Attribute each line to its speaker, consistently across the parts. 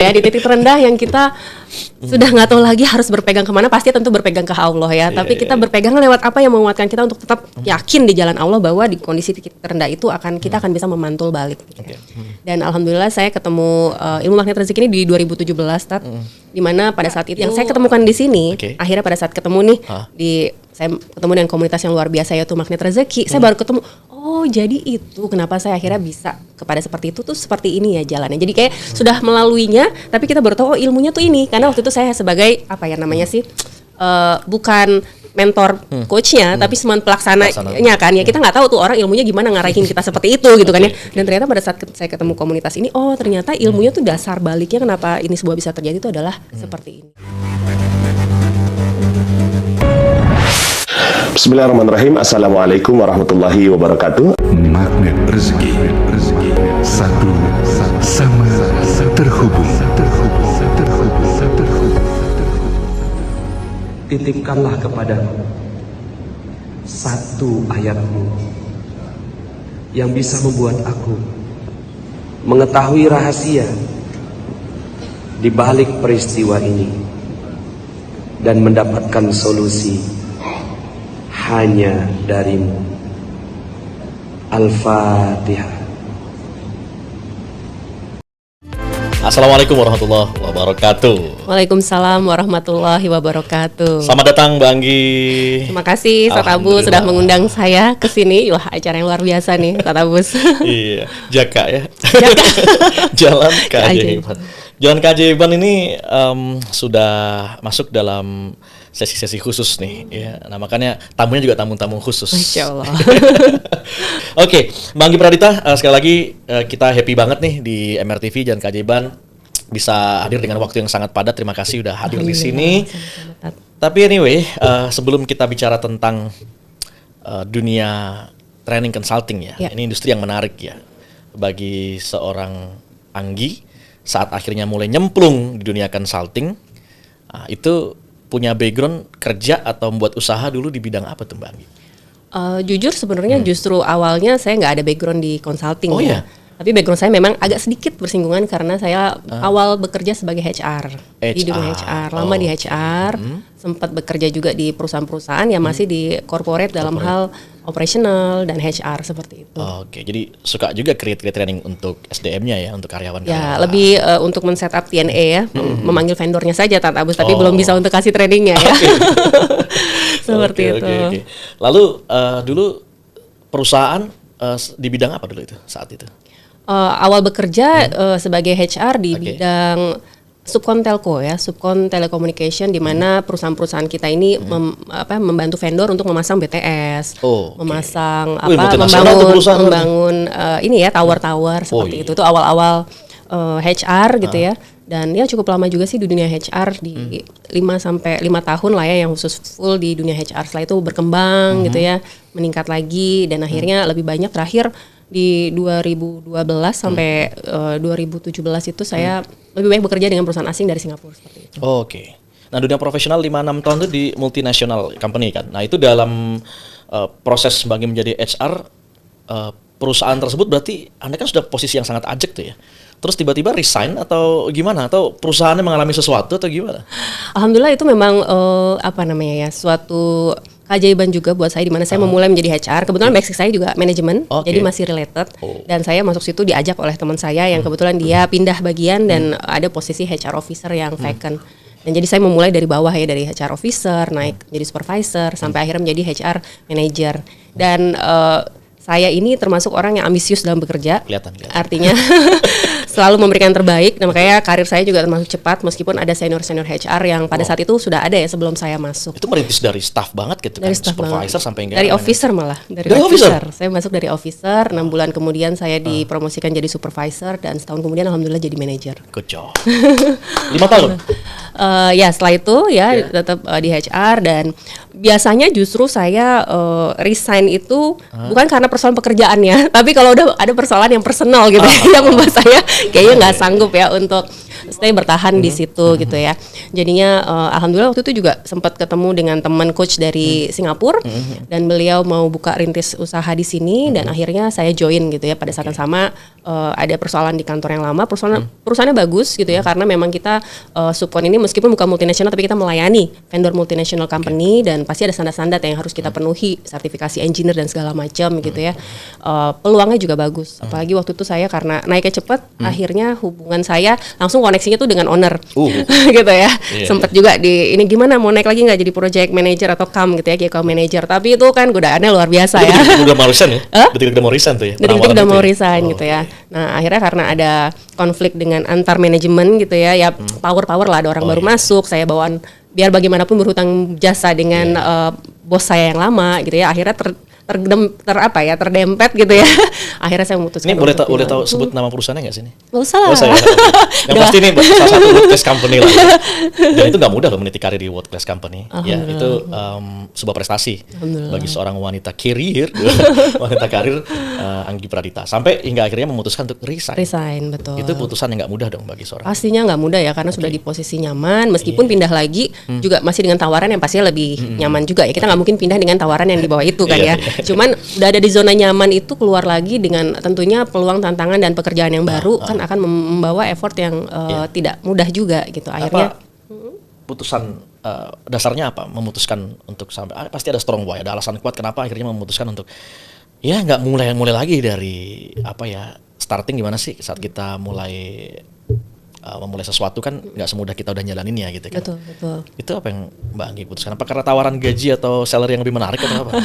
Speaker 1: Ya di titik terendah yang kita sudah nggak tahu lagi harus berpegang kemana, pasti tentu berpegang ke Allah ya. Tapi kita berpegang lewat apa yang menguatkan kita untuk tetap yakin di jalan Allah bahwa di kondisi titik terendah itu kita akan bisa memantul balik. Gitu. Dan alhamdulillah saya ketemu ilmu magnet rezeki ini di 2017, Tat. Dimana pada saat itu yang saya ketemukan di sini, akhirnya pada saat ketemu nih saya ketemu dengan komunitas yang luar biasa yaitu magnet rezeki. Saya baru ketemu, oh jadi itu kenapa saya akhirnya bisa kepada seperti itu tuh seperti ini ya jalannya. Jadi kayak sudah melaluinya, tapi kita baru tahu oh ilmunya tuh ini. Karena waktu itu saya sebagai apa ya namanya sih, bukan mentor coachnya, tapi cuma pelaksananya kan ya. Kita nggak tahu tuh orang ilmunya gimana ngarahin kita seperti itu gitu kan ya. Dan ternyata pada saat saya ketemu komunitas ini, oh ternyata ilmunya tuh dasar baliknya kenapa ini semua bisa terjadi itu adalah seperti ini.
Speaker 2: Bismillahirrahmanirrahim. Assalamualaikum warahmatullahi wabarakatuh.
Speaker 3: Magnet rezeki, satu sama terhubung.
Speaker 4: Titipkanlah kepadaku satu ayatmu yang bisa membuat aku mengetahui rahasia di balik peristiwa ini dan mendapatkan solusi hanya darimu. Al-Fatihah.
Speaker 5: Assalamualaikum warahmatullahi wabarakatuh.
Speaker 1: Waalaikumsalam warahmatullahi wabarakatuh.
Speaker 5: Selamat datang Mbak Anggi.
Speaker 1: Terima kasih Ustaz Abu sudah mengundang saya ke sini. Wah, acara yang luar biasa nih Ustaz Abus.
Speaker 5: Iya, Jaka ya. Jalan Keajaiban. Jalan Keajaiban ini sudah masuk dalam sesi-sesi khusus nih ya. Nah, makanya tamunya juga tamu-tamu khusus.
Speaker 1: Masya Allah.
Speaker 5: Oke, Mbak Anggi Pradita, sekali lagi kita happy banget nih di MRTV Jalan Keajaiban bisa hadir dengan waktu yang sangat padat. Terima kasih udah hadir di sini. Tapi anyway, sebelum kita bicara tentang dunia training consulting ya, ini industri yang menarik ya bagi seorang Anggi saat akhirnya mulai nyemplung di dunia consulting. Itu punya background kerja atau membuat usaha dulu di bidang apa tuh Mbak Anggi?
Speaker 1: Jujur sebenarnya justru awalnya saya nggak ada background di consulting
Speaker 5: ya.
Speaker 1: Tapi background saya memang agak sedikit bersinggungan karena saya awal bekerja sebagai HR. Di dunia HR, lama di HR, sempat bekerja juga di perusahaan-perusahaan yang masih di corporate dalam hal operational dan HR seperti itu.
Speaker 5: Oke, jadi suka juga create training untuk SDM-nya ya, untuk karyawan.
Speaker 1: Ya, lebih untuk men-setup TNA ya, memanggil vendornya saja Tat Abus, tapi belum bisa untuk kasih trainingnya ya. Seperti itu.
Speaker 5: Okay. Lalu dulu perusahaan di bidang apa dulu itu saat itu?
Speaker 1: Awal bekerja sebagai HR di bidang subkon telco ya, subkon telecommunication di mana perusahaan-perusahaan kita ini membantu vendor untuk memasang BTS, memasang membangun ini ya tower-tower seperti itu. Itu awal-awal HR gitu ya. Dan ya cukup lama juga sih di dunia HR di 5 tahun lah ya yang khusus full di dunia HR. Setelah itu berkembang gitu ya, meningkat lagi dan akhirnya lebih banyak terakhir di 2012 sampai 2017 itu saya lebih banyak bekerja dengan perusahaan asing dari Singapura seperti itu.
Speaker 5: Oke. Nah, dunia profesional 5-6 tahun itu di multinational company kan. Nah, itu dalam proses bagi menjadi HR perusahaan tersebut berarti Anda kan sudah posisi yang sangat ajak tuh ya. Terus tiba-tiba resign atau gimana? Atau perusahaannya mengalami sesuatu atau gimana?
Speaker 1: Alhamdulillah itu memang suatu keajaiban juga buat saya di mana saya memulai menjadi HR. Kebetulan basic saya juga manajemen, jadi masih related. Dan saya masuk situ diajak oleh teman saya yang kebetulan dia pindah bagian dan ada posisi HR officer yang vacant. Dan jadi saya memulai dari bawah ya, dari HR officer naik jadi supervisor sampai akhirnya menjadi HR manager. Dan saya ini termasuk orang yang ambisius dalam bekerja.
Speaker 5: Kelihatan.
Speaker 1: Artinya selalu memberikan terbaik. Nah, makanya karir saya juga termasuk cepat meskipun ada senior-senior HR yang pada saat itu sudah ada ya sebelum saya masuk.
Speaker 5: Itu merintis dari staff banget gitu
Speaker 1: dari
Speaker 5: kan, supervisor
Speaker 1: banget.
Speaker 5: sampai
Speaker 1: dari officer malah. Dari officer. Saya masuk dari officer, 6 bulan kemudian saya dipromosikan jadi supervisor dan setahun kemudian alhamdulillah jadi manajer.
Speaker 5: Good job. 5 tahun?
Speaker 1: Ya setelah itu ya tetap di HR dan biasanya justru saya resign itu bukan karena persoalan pekerjaannya, tapi kalau udah ada persoalan yang personal gitu yang membuat saya kayaknya nggak sanggup ya untuk stay bertahan di situ gitu ya. Jadinya alhamdulillah waktu itu juga sempat ketemu dengan teman coach dari Singapura dan beliau mau buka rintis usaha di sini dan akhirnya saya join gitu ya. Pada saat yang sama ada persoalan di kantor yang lama, perusahaannya bagus gitu ya karena memang kita Subkon ini meskipun bukan multinasional tapi kita melayani vendor multinational company dan pasti ada standar-standar yang harus kita penuhi, sertifikasi engineer dan segala macam gitu ya. Peluangnya juga bagus. Apalagi waktu itu saya karena naiknya cepat, akhirnya hubungan saya langsung koneksinya tuh dengan owner, gitu ya. Sempet juga di ini gimana mau naik lagi nggak jadi project manager atau CAM gitu ya, key account manager. Tapi itu kan godaannya luar biasa ya.
Speaker 5: Udah mau resign ya? Detik-detik udah mau resign tuh ya?
Speaker 1: Detik-detik udah mau resign gitu ya. Nah akhirnya karena ada konflik dengan antar manajemen gitu ya, ya power lah ada orang baru masuk, saya bawaan biar bagaimanapun berhutang jasa dengan bos saya yang lama gitu ya. Akhirnya terdempet gitu ya. Akhirnya saya memutuskan.
Speaker 5: Ini boleh tahu sebut nama perusahaannya nggak sih ini?
Speaker 1: Nggak usah lah.
Speaker 5: Yang pasti ini salah satu world class company lah. Dan itu nggak mudah loh meniti karir di world class company. Ya itu sebuah prestasi bagi seorang wanita karir Anggi Pradita. Sampai hingga akhirnya memutuskan untuk resign.
Speaker 1: Resign, betul.
Speaker 5: Itu putusan yang nggak mudah dong bagi seorang.
Speaker 1: Pastinya nggak mudah ya karena sudah di posisi nyaman. Meskipun pindah lagi juga masih dengan tawaran yang pastinya lebih nyaman juga ya. Kita nggak mungkin pindah dengan tawaran yang di bawah itu kan ya. Cuman udah ada di zona nyaman itu keluar lagi dengan tentunya peluang, tantangan dan pekerjaan yang baru kan akan membawa effort yang tidak mudah juga gitu. Akhirnya
Speaker 5: putusan dasarnya apa? Memutuskan untuk sampai pasti ada strong why, ada alasan kuat kenapa akhirnya memutuskan untuk ya nggak mulai lagi dari apa ya starting gimana sih saat kita mulai memulai sesuatu kan nggak semudah kita udah jalaninnya gitu kan.
Speaker 1: Betul.
Speaker 5: Itu apa yang Mbak Anggi putuskan? Apa karena tawaran gaji atau salary yang lebih menarik atau apa?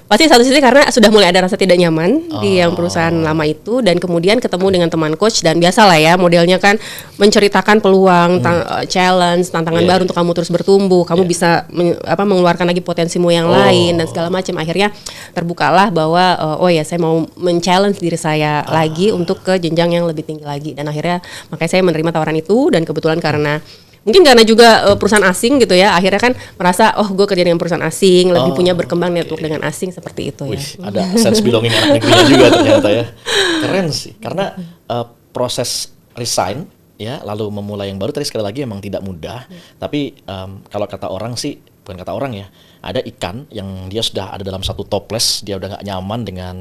Speaker 1: Pasti satu sisi karena sudah mulai ada rasa tidak nyaman di yang perusahaan lama itu dan kemudian ketemu dengan teman coach dan biasalah ya modelnya kan menceritakan peluang, challenge, tantangan baru untuk kamu terus bertumbuh, kamu bisa mengeluarkan lagi potensimu yang lain dan segala macam. Akhirnya terbukalah bahwa saya mau men-challenge diri saya lagi untuk ke jenjang yang lebih tinggi lagi dan akhirnya makanya saya menerima tawaran itu dan kebetulan karena juga perusahaan asing gitu ya akhirnya kan merasa gue kerja dengan perusahaan asing lebih punya berkembang network dengan asing seperti itu.
Speaker 5: Wih, ada sense belonging anak negerinya juga ternyata ya. Keren sih karena proses resign ya lalu memulai yang baru tadi sekali lagi emang tidak mudah tapi kalau kata orang sih bukan kata orang ya ada ikan yang dia sudah ada dalam satu toples dia udah nggak nyaman dengan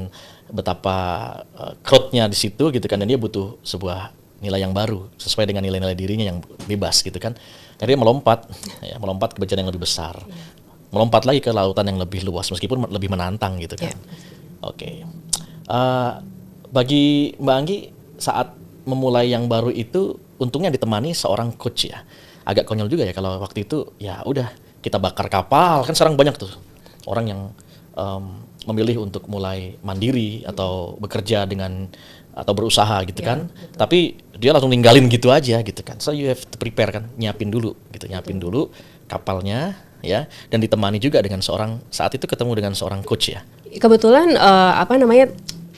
Speaker 5: betapa crowd-nya di situ gitu kan dan dia butuh sebuah nilai yang baru sesuai dengan nilai-nilai dirinya yang bebas gitu kan. Jadi melompat ke bencana yang lebih besar. Melompat lagi ke lautan yang lebih luas meskipun lebih menantang gitu kan. Oke. Bagi Mbak Anggi saat memulai yang baru itu untungnya ditemani seorang coach ya. Agak konyol juga ya kalau waktu itu ya udah kita bakar kapal kan sekarang banyak tuh orang yang memilih untuk mulai mandiri atau bekerja dengan atau berusaha gitu kan. Betul. Tapi dia langsung ninggalin gitu aja gitu kan. So you have to prepare kan, nyiapin dulu kapalnya ya dan ditemani juga dengan saat itu ketemu dengan seorang coach ya. Kebetulan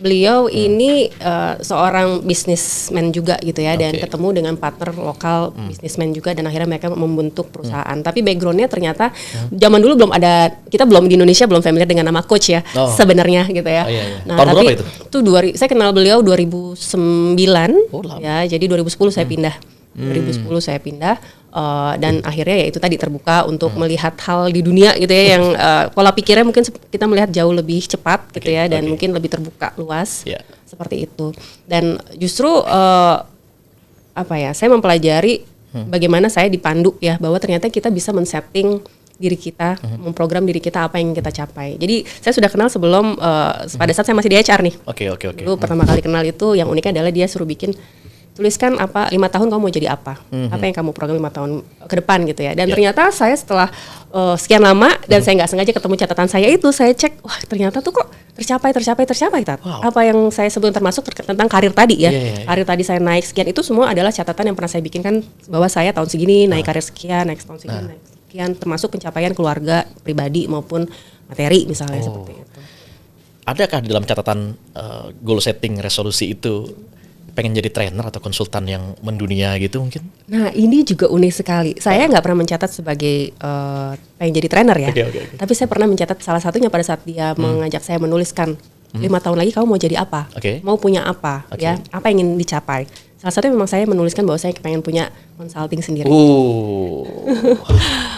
Speaker 1: beliau ini seorang businessman juga gitu ya dan ketemu dengan partner lokal businessman juga dan akhirnya mereka membentuk perusahaan. Tapi backgroundnya ternyata zaman dulu kita belum di Indonesia belum familiar dengan nama coach ya sebenarnya gitu ya. Nah, tahun berapa itu? Saya kenal beliau 2009 ya, jadi 2010 saya pindah. 2010 saya pindah dan akhirnya ya itu tadi terbuka untuk melihat hal di dunia gitu ya yang pola pikirnya mungkin kita melihat jauh lebih cepat gitu ya dan mungkin lebih terbuka luas seperti itu dan justru saya mempelajari bagaimana saya dipandu ya bahwa ternyata kita bisa men-setting diri kita, memprogram diri kita apa yang kita capai. Jadi saya sudah kenal sebelum pada saat saya masih di HR nih. Dulu pertama kali kenal itu yang uniknya adalah dia suruh tuliskan 5 tahun kamu mau jadi apa yang kamu program 5 tahun ke depan gitu ya dan ternyata saya setelah sekian lama dan saya nggak sengaja ketemu catatan saya itu saya cek wah ternyata tuh kok tercapai apa yang saya sebut termasuk tentang karir tadi ya karir tadi saya naik sekian itu semua adalah catatan yang pernah saya bikin kan bahwa saya tahun segini naik karir sekian naik tahun segini naik sekian termasuk pencapaian keluarga pribadi maupun materi misalnya seperti itu. Adakah di dalam catatan goal setting resolusi itu pengen jadi trainer atau konsultan yang mendunia gitu mungkin? Nah ini juga unik sekali. Saya nggak pernah mencatat sebagai pengen jadi trainer ya. Okay. Tapi saya pernah mencatat salah satunya pada saat dia mengajak saya menuliskan 5 tahun lagi kamu mau jadi apa? Mau punya apa? Ya, apa yang ingin dicapai? salah satu memang saya menuliskan bahwa saya pengen punya consulting sendiri.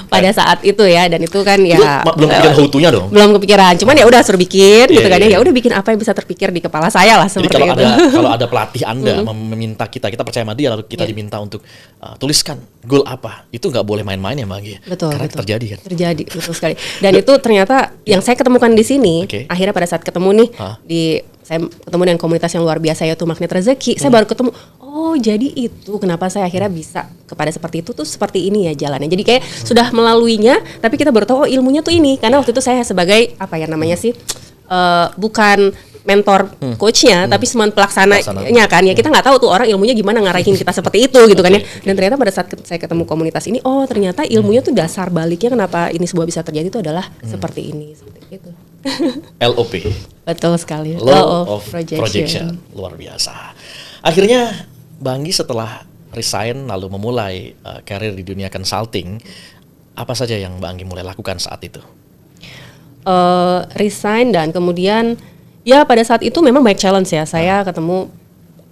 Speaker 1: Pada saat itu ya, dan itu kan ya
Speaker 5: belum kepikiran how-to-nya dong.
Speaker 1: Belum kepikiran, cuman ya udah suruh bikin gitu kan ya. Ya udah bikin apa yang bisa terpikir di kepala saya lah
Speaker 5: Jadi
Speaker 1: seperti itu.
Speaker 5: kalau ada pelatih Anda meminta kita percaya sama dia lalu kita diminta untuk tuliskan goal apa, itu nggak boleh main-main ya Mbak Anggi.
Speaker 1: Betul,
Speaker 5: Karena
Speaker 1: betul.
Speaker 5: terjadi kan.
Speaker 1: Terjadi, betul sekali. Dan itu ternyata yang saya ketemukan di sini, akhirnya pada saat ketemu nih saya ketemu dengan komunitas yang luar biasa yaitu Magnet Rezeki, saya baru ketemu, oh jadi itu kenapa saya akhirnya bisa kepada seperti itu tuh seperti ini ya jalannya. Jadi kayak sudah melaluinya, tapi kita baru tahu oh ilmunya tuh ini. Karena waktu itu saya sebagai apa ya namanya sih, bukan mentor coachnya, tapi cuma pelaksananya kan ya. Kita nggak tahu tuh orang ilmunya gimana ngarahin kita seperti itu gitu kan ya. Dan ternyata pada saat saya ketemu komunitas ini, oh ternyata ilmunya tuh dasar baliknya kenapa ini semua bisa terjadi itu adalah seperti ini, seperti itu.
Speaker 5: LOP.
Speaker 1: Betul sekali.
Speaker 5: Law of Projection. Luar biasa. Akhirnya Mbak Anggi setelah resign lalu memulai karir di dunia consulting, apa saja yang Mbak Anggi mulai lakukan saat itu?
Speaker 1: Resign dan kemudian ya pada saat itu memang banyak challenge ya. Saya ketemu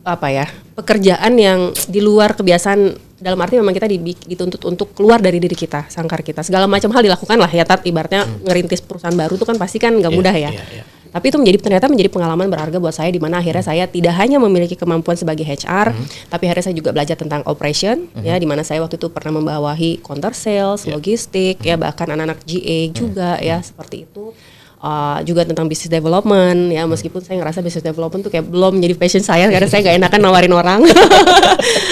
Speaker 1: apa ya, pekerjaan yang di luar kebiasaan, dalam arti memang kita dituntut untuk keluar dari diri kita, sangkar kita. Segala macam hal dilakukan lah ya, ibaratnya ngerintis perusahaan baru itu kan pasti kan nggak mudah ya. Tapi itu ternyata menjadi pengalaman berharga buat saya, di mana akhirnya saya tidak hanya memiliki kemampuan sebagai HR, tapi akhirnya saya juga belajar tentang operation, ya, di mana saya waktu itu pernah membawahi counter sales, logistik, ya bahkan anak-anak GA juga ya seperti itu. Juga tentang business development ya, meskipun saya ngerasa business development tuh kayak belum menjadi passion saya karena saya nggak enakan nawarin orang.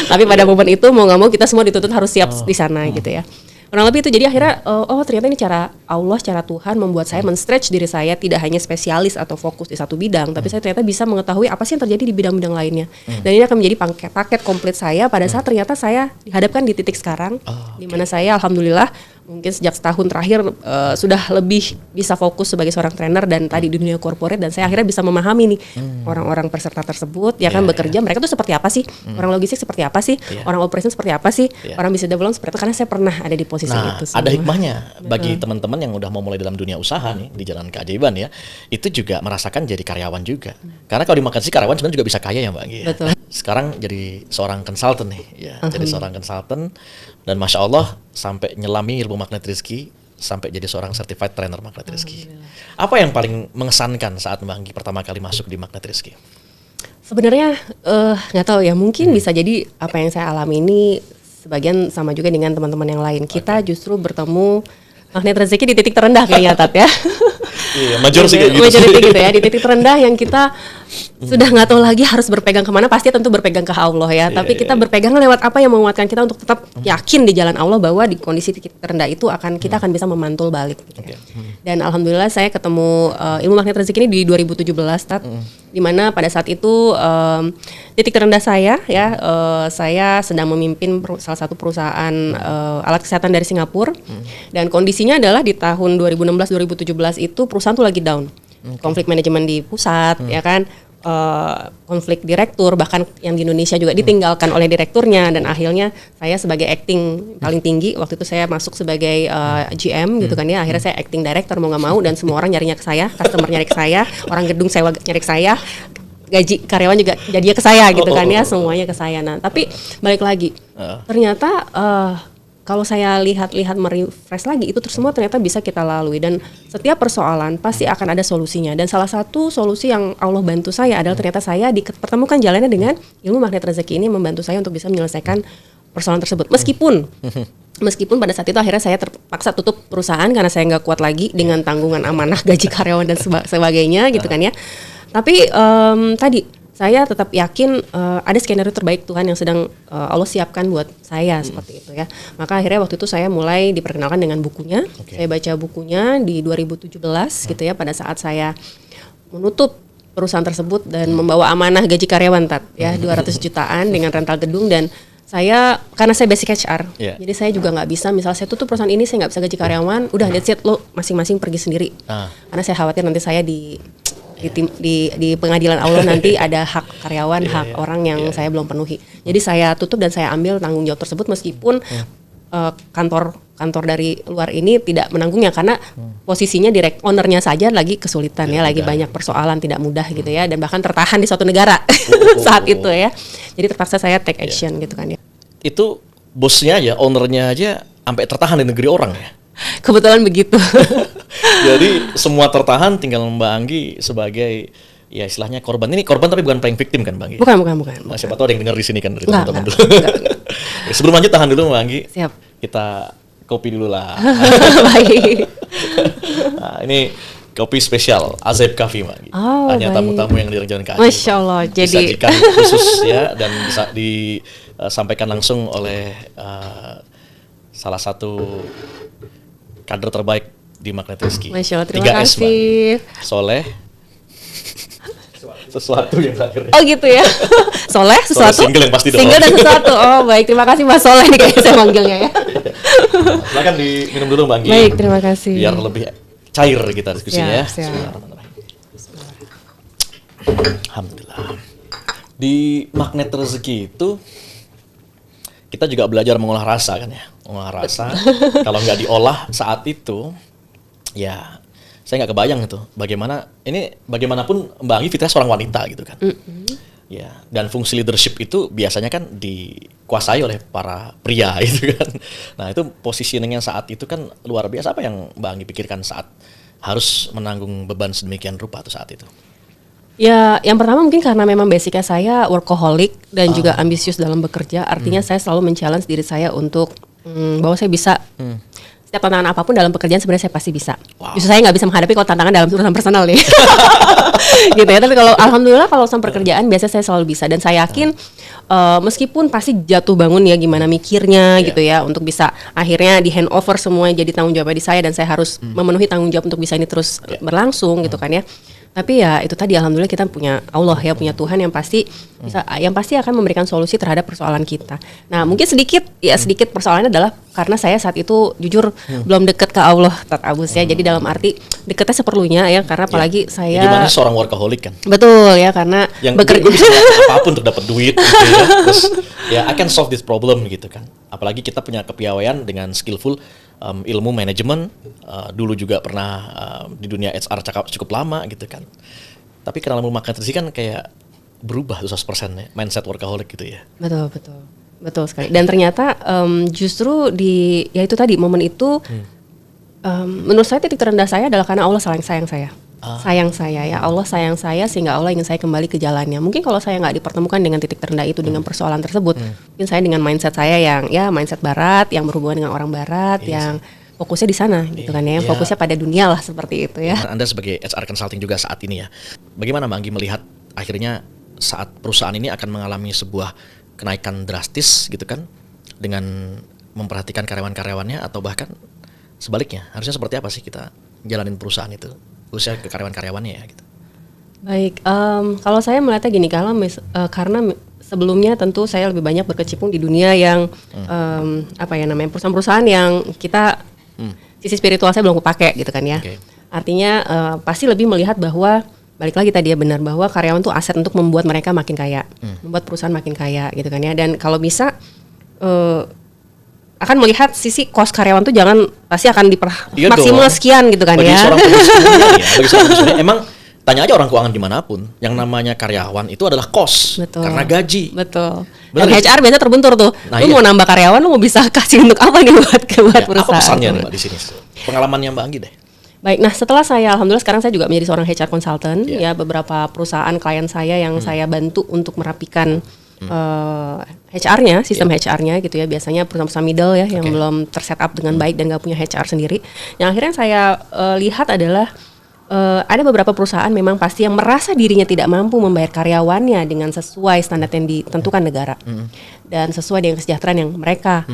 Speaker 1: Tapi pada momen itu mau nggak mau kita semua dituntut harus siap di sana gitu ya. Kurang lebih itu, jadi akhirnya oh ternyata ini cara Allah, cara Tuhan membuat saya men-stretch diri saya, tidak hanya spesialis atau fokus di satu bidang, tapi saya ternyata bisa mengetahui apa sih yang terjadi di bidang-bidang lainnya. Dan ini akan menjadi paket komplit saya pada saat ternyata saya dihadapkan di titik sekarang, di mana saya alhamdulillah mungkin sejak setahun terakhir sudah lebih bisa fokus sebagai seorang trainer dan tadi di dunia corporate, dan saya akhirnya bisa memahami nih orang-orang peserta tersebut ya kan bekerja, mereka tuh seperti apa sih, orang logistik seperti apa sih, orang operation seperti apa sih, orang business development seperti apa, karena saya pernah ada di posisi itu semua.
Speaker 5: Ada hikmahnya bagi teman-teman yang udah mau mulai dalam dunia usaha nih di jalan keajaiban ya, itu juga merasakan jadi karyawan juga. Karena kalau dimakan sih karyawan sebenarnya juga bisa kaya ya Mbak Anggi.
Speaker 1: Betul.
Speaker 5: Sekarang jadi seorang konsultan nih ya, jadi seorang konsultan dan Masya Allah sampai nyelami ilmu Magnet Rezeki sampai jadi seorang certified trainer Magnet Rezeki. Apa yang paling mengesankan saat Mbak Anggi pertama kali masuk di Magnet Rezeki?
Speaker 1: Sebenarnya nggak tahu ya, mungkin bisa jadi apa yang saya alami ini sebagian sama juga dengan teman-teman yang lain. Kita justru bertemu Magnet Rezeki di titik terendah kayaknya Tat ya.
Speaker 5: Iya, majority kayak gitu.
Speaker 1: Majority gitu ya, di titik terendah yang kita sudah nggak tahu lagi harus berpegang kemana, pasti tentu berpegang ke Allah ya. Tapi kita berpegang lewat apa yang menguatkan kita untuk tetap yakin di jalan Allah bahwa di kondisi titik terendah itu kita akan bisa memantul balik. Gitu ya. Dan alhamdulillah saya ketemu ilmu Magnet Rezeki ini di 2017, Tat, dimana pada saat itu titik terendah saya ya, saya sedang memimpin salah satu perusahaan alat kesehatan dari Singapura, dan kondisinya adalah di tahun 2016-2017 itu perusahaan tuh lagi down, konflik manajemen di pusat ya kan, konflik direktur, bahkan yang di Indonesia juga ditinggalkan oleh direkturnya, dan akhirnya saya sebagai acting paling tinggi waktu itu saya masuk sebagai GM gitu kan ya, akhirnya saya acting director mau nggak mau, dan semua orang nyarinya ke saya, customer nyari ke saya, orang gedung sewa nyari ke saya, gaji karyawan juga jadinya ke saya gitu kan ya, semuanya ke saya. Nah tapi balik lagi ternyata kalau saya lihat merefresh lagi itu semua ternyata bisa kita lalui, dan setiap persoalan pasti akan ada solusinya. Dan salah satu solusi yang Allah bantu saya adalah ternyata saya dipertemukan jalannya dengan ilmu Magnet Rezeki ini, membantu saya untuk bisa menyelesaikan persoalan tersebut. Meskipun pada saat itu akhirnya saya terpaksa tutup perusahaan karena saya nggak kuat lagi dengan tanggungan amanah gaji karyawan dan sebagainya gitu kan ya. Tapi tadi saya tetap yakin ada skenario terbaik Tuhan yang sedang Allah siapkan buat saya seperti itu ya. Maka akhirnya waktu itu saya mulai diperkenalkan dengan bukunya. Saya baca bukunya di 2017 gitu ya, pada saat saya menutup perusahaan tersebut dan membawa amanah gaji karyawan Tat ya, 200 jutaan dengan rental gedung. Dan saya karena saya basic HR, jadi saya juga nggak bisa, misal saya tutup perusahaan ini saya nggak bisa gaji karyawan, udah that's it, lo masing-masing pergi sendiri. Karena saya khawatir nanti saya di pengadilan Allah nanti ada hak karyawan, hak orang yang saya belum penuhi. Jadi saya tutup dan saya ambil tanggung jawab tersebut, meskipun kantor dari luar ini tidak menanggungnya karena posisinya ownernya saja lagi kesulitan ya, lagi banyak persoalan, tidak mudah gitu ya, dan bahkan tertahan di suatu negara saat itu ya. Jadi terpaksa saya take action gitu kan ya.
Speaker 5: Itu bosnya aja, ownernya aja sampai tertahan di negeri orang ya.
Speaker 1: Kebetulan begitu.
Speaker 5: Jadi semua tertahan, tinggal Mbak Anggi sebagai ya istilahnya korban. Ini korban tapi bukan playing victim kan Mbak Anggi?
Speaker 1: Bukan.
Speaker 5: Nah, siapa tahu ada yang dengar di sini kan dari
Speaker 1: Enggak,
Speaker 5: teman-teman dulu.
Speaker 1: enggak.
Speaker 5: Ya, sebelum lanjut tahan dulu Mbak Anggi.
Speaker 1: Siap.
Speaker 5: Kita kopi dulu lah.
Speaker 1: Baik.
Speaker 5: Nah, ini kopi spesial Azaib Coffee Mbak Anggi.
Speaker 1: Oh,
Speaker 5: Hanya
Speaker 1: baik.
Speaker 5: tamu-tamu yang jalan-jalan ke Aceh.
Speaker 1: Masya Allah. Jadi
Speaker 5: Disajikan khusus ya dan bisa disampaikan langsung oleh salah satu kader terbaik di Magnet Rezeki.
Speaker 1: Masya Allah, terima
Speaker 5: 3S, Mbak.
Speaker 1: kasih.
Speaker 5: Soleh. Sesuatu yang akhirnya.
Speaker 1: Oh gitu ya. Soleh sesuatu.
Speaker 5: single yang pasti dong.
Speaker 1: Single dan sesuatu. Oh baik, terima kasih Mas Soleh nih kayaknya saya manggilnya ya.
Speaker 5: Silakan diminum dulu Mbak Anggi.
Speaker 1: Baik, terima kasih.
Speaker 5: Biar lebih cair kita diskusinya ya.
Speaker 1: Siap.
Speaker 5: Bismillahirrahmanirrahim. Alhamdulillah. Di Magnet Rezeki itu kita juga belajar mengolah rasa kan ya. Mengolah rasa. Kalau nggak diolah saat itu, ya saya nggak kebayang itu. Bagaimanapun Mbak Anggi fitrah seorang wanita gitu kan. Ya, dan fungsi leadership itu biasanya kan dikuasai oleh para pria gitu kan. Nah, itu positioningnya saat itu kan luar biasa. Apa yang Mbak Anggi pikirkan saat harus menanggung beban sedemikian rupa tuh saat itu?
Speaker 1: Ya, yang pertama mungkin karena memang basicnya saya workaholic dan juga ambisius dalam bekerja. Artinya saya selalu men-challenge diri saya untuk bahwa saya bisa setiap tantangan apapun dalam pekerjaan sebenarnya saya pasti bisa.
Speaker 5: Wow.
Speaker 1: Justru saya nggak bisa menghadapi kalau tantangan dalam urusan personal nih. Gitu ya. Tapi kalau alhamdulillah kalau urusan pekerjaan biasanya saya selalu bisa dan saya yakin meskipun pasti jatuh bangun ya gimana mikirnya gitu ya untuk bisa akhirnya di handover semua jadi tanggung jawab di saya dan saya harus memenuhi tanggung jawab untuk bisa ini terus berlangsung gitu kan ya. Tapi ya itu tadi alhamdulillah kita punya Allah ya, punya Tuhan yang pasti bisa, yang pasti akan memberikan solusi terhadap persoalan kita. Nah mungkin sedikit persoalannya adalah karena saya saat itu jujur belum dekat ke Allah Tat Abus ya. Jadi dalam arti dekatnya seperlunya ya karena apalagi saya
Speaker 5: Gimana seorang workaholic kan?
Speaker 1: betul ya karena
Speaker 5: Yang
Speaker 1: bekerja
Speaker 5: gue bisa melakukan apapun untuk dapat duit gitu ya. Terus ya I can solve this problem gitu kan. Apalagi kita punya kepiawaian dengan skillful ilmu manajemen, dulu juga pernah di dunia HR cukup lama gitu kan. Tapi karena ilmu Magnet Rezeki kan kayak berubah 100% ya, mindset workaholic gitu ya.
Speaker 1: Betul sekali. Dan ternyata justru ya itu tadi momen itu menurut saya titik terendah saya adalah karena Allah sayang saya. Sayang saya ya, Allah sayang saya sehingga Allah ingin saya kembali ke jalannya. Mungkin kalau saya nggak dipertemukan dengan titik terendah itu dengan persoalan tersebut, mungkin saya dengan mindset saya yang ya mindset barat, yang berhubungan dengan orang barat, yang fokusnya di sana gitu kan ya, fokusnya pada dunia lah seperti itu ya.
Speaker 5: Anda sebagai HR consulting juga saat ini ya, bagaimana Mbak Anggi melihat akhirnya saat perusahaan ini akan mengalami sebuah kenaikan drastis gitu kan, dengan memperhatikan karyawan-karyawannya atau bahkan sebaliknya, harusnya seperti apa sih kita jalanin perusahaan itu? Khususnya ke karyawan-karyawannya ya gitu.
Speaker 1: Baik, kalau saya melihatnya gini, karena sebelumnya tentu saya lebih banyak berkecimpung di dunia yang perusahaan-perusahaan yang kita sisi spiritual saya belum kepake gitu kan ya.
Speaker 5: Okay.
Speaker 1: Artinya pasti lebih melihat bahwa balik lagi tadi ya benar bahwa karyawan tuh aset untuk membuat mereka makin kaya, membuat perusahaan makin kaya gitu kan ya. Dan kalau bisa akan melihat sisi cost karyawan tuh pasti akan maksimal sekian gitu kan
Speaker 5: bagi
Speaker 1: ya.
Speaker 5: Bagi seorang bisnisnya, emang tanya aja orang keuangan dimanapun, yang namanya karyawan itu adalah cost.
Speaker 1: Betul.
Speaker 5: Karena gaji.
Speaker 1: Betul.
Speaker 5: Bener
Speaker 1: Dan
Speaker 5: ya?
Speaker 1: HR biasanya terbuntur tuh.
Speaker 5: Nah,
Speaker 1: lu
Speaker 5: iya.
Speaker 1: mau nambah karyawan, lu mau bisa kasih untuk apa nih buat perusahaan?
Speaker 5: Apa pesannya nih Mbak di sini? Pengalamannya Mbak Anggi deh.
Speaker 1: Baik, nah setelah alhamdulillah sekarang saya juga menjadi seorang HR consultant,
Speaker 5: Yeah.
Speaker 1: ya beberapa perusahaan klien saya yang saya bantu untuk merapikan HR-nya, sistem HR-nya gitu ya, biasanya perusahaan-perusahaan middle ya yang belum tersetup dengan baik dan nggak punya HR sendiri. Yang akhirnya saya lihat adalah ada beberapa perusahaan memang pasti yang merasa dirinya tidak mampu membayar karyawannya dengan sesuai standar yang ditentukan negara dan sesuai dengan kesejahteraan yang mereka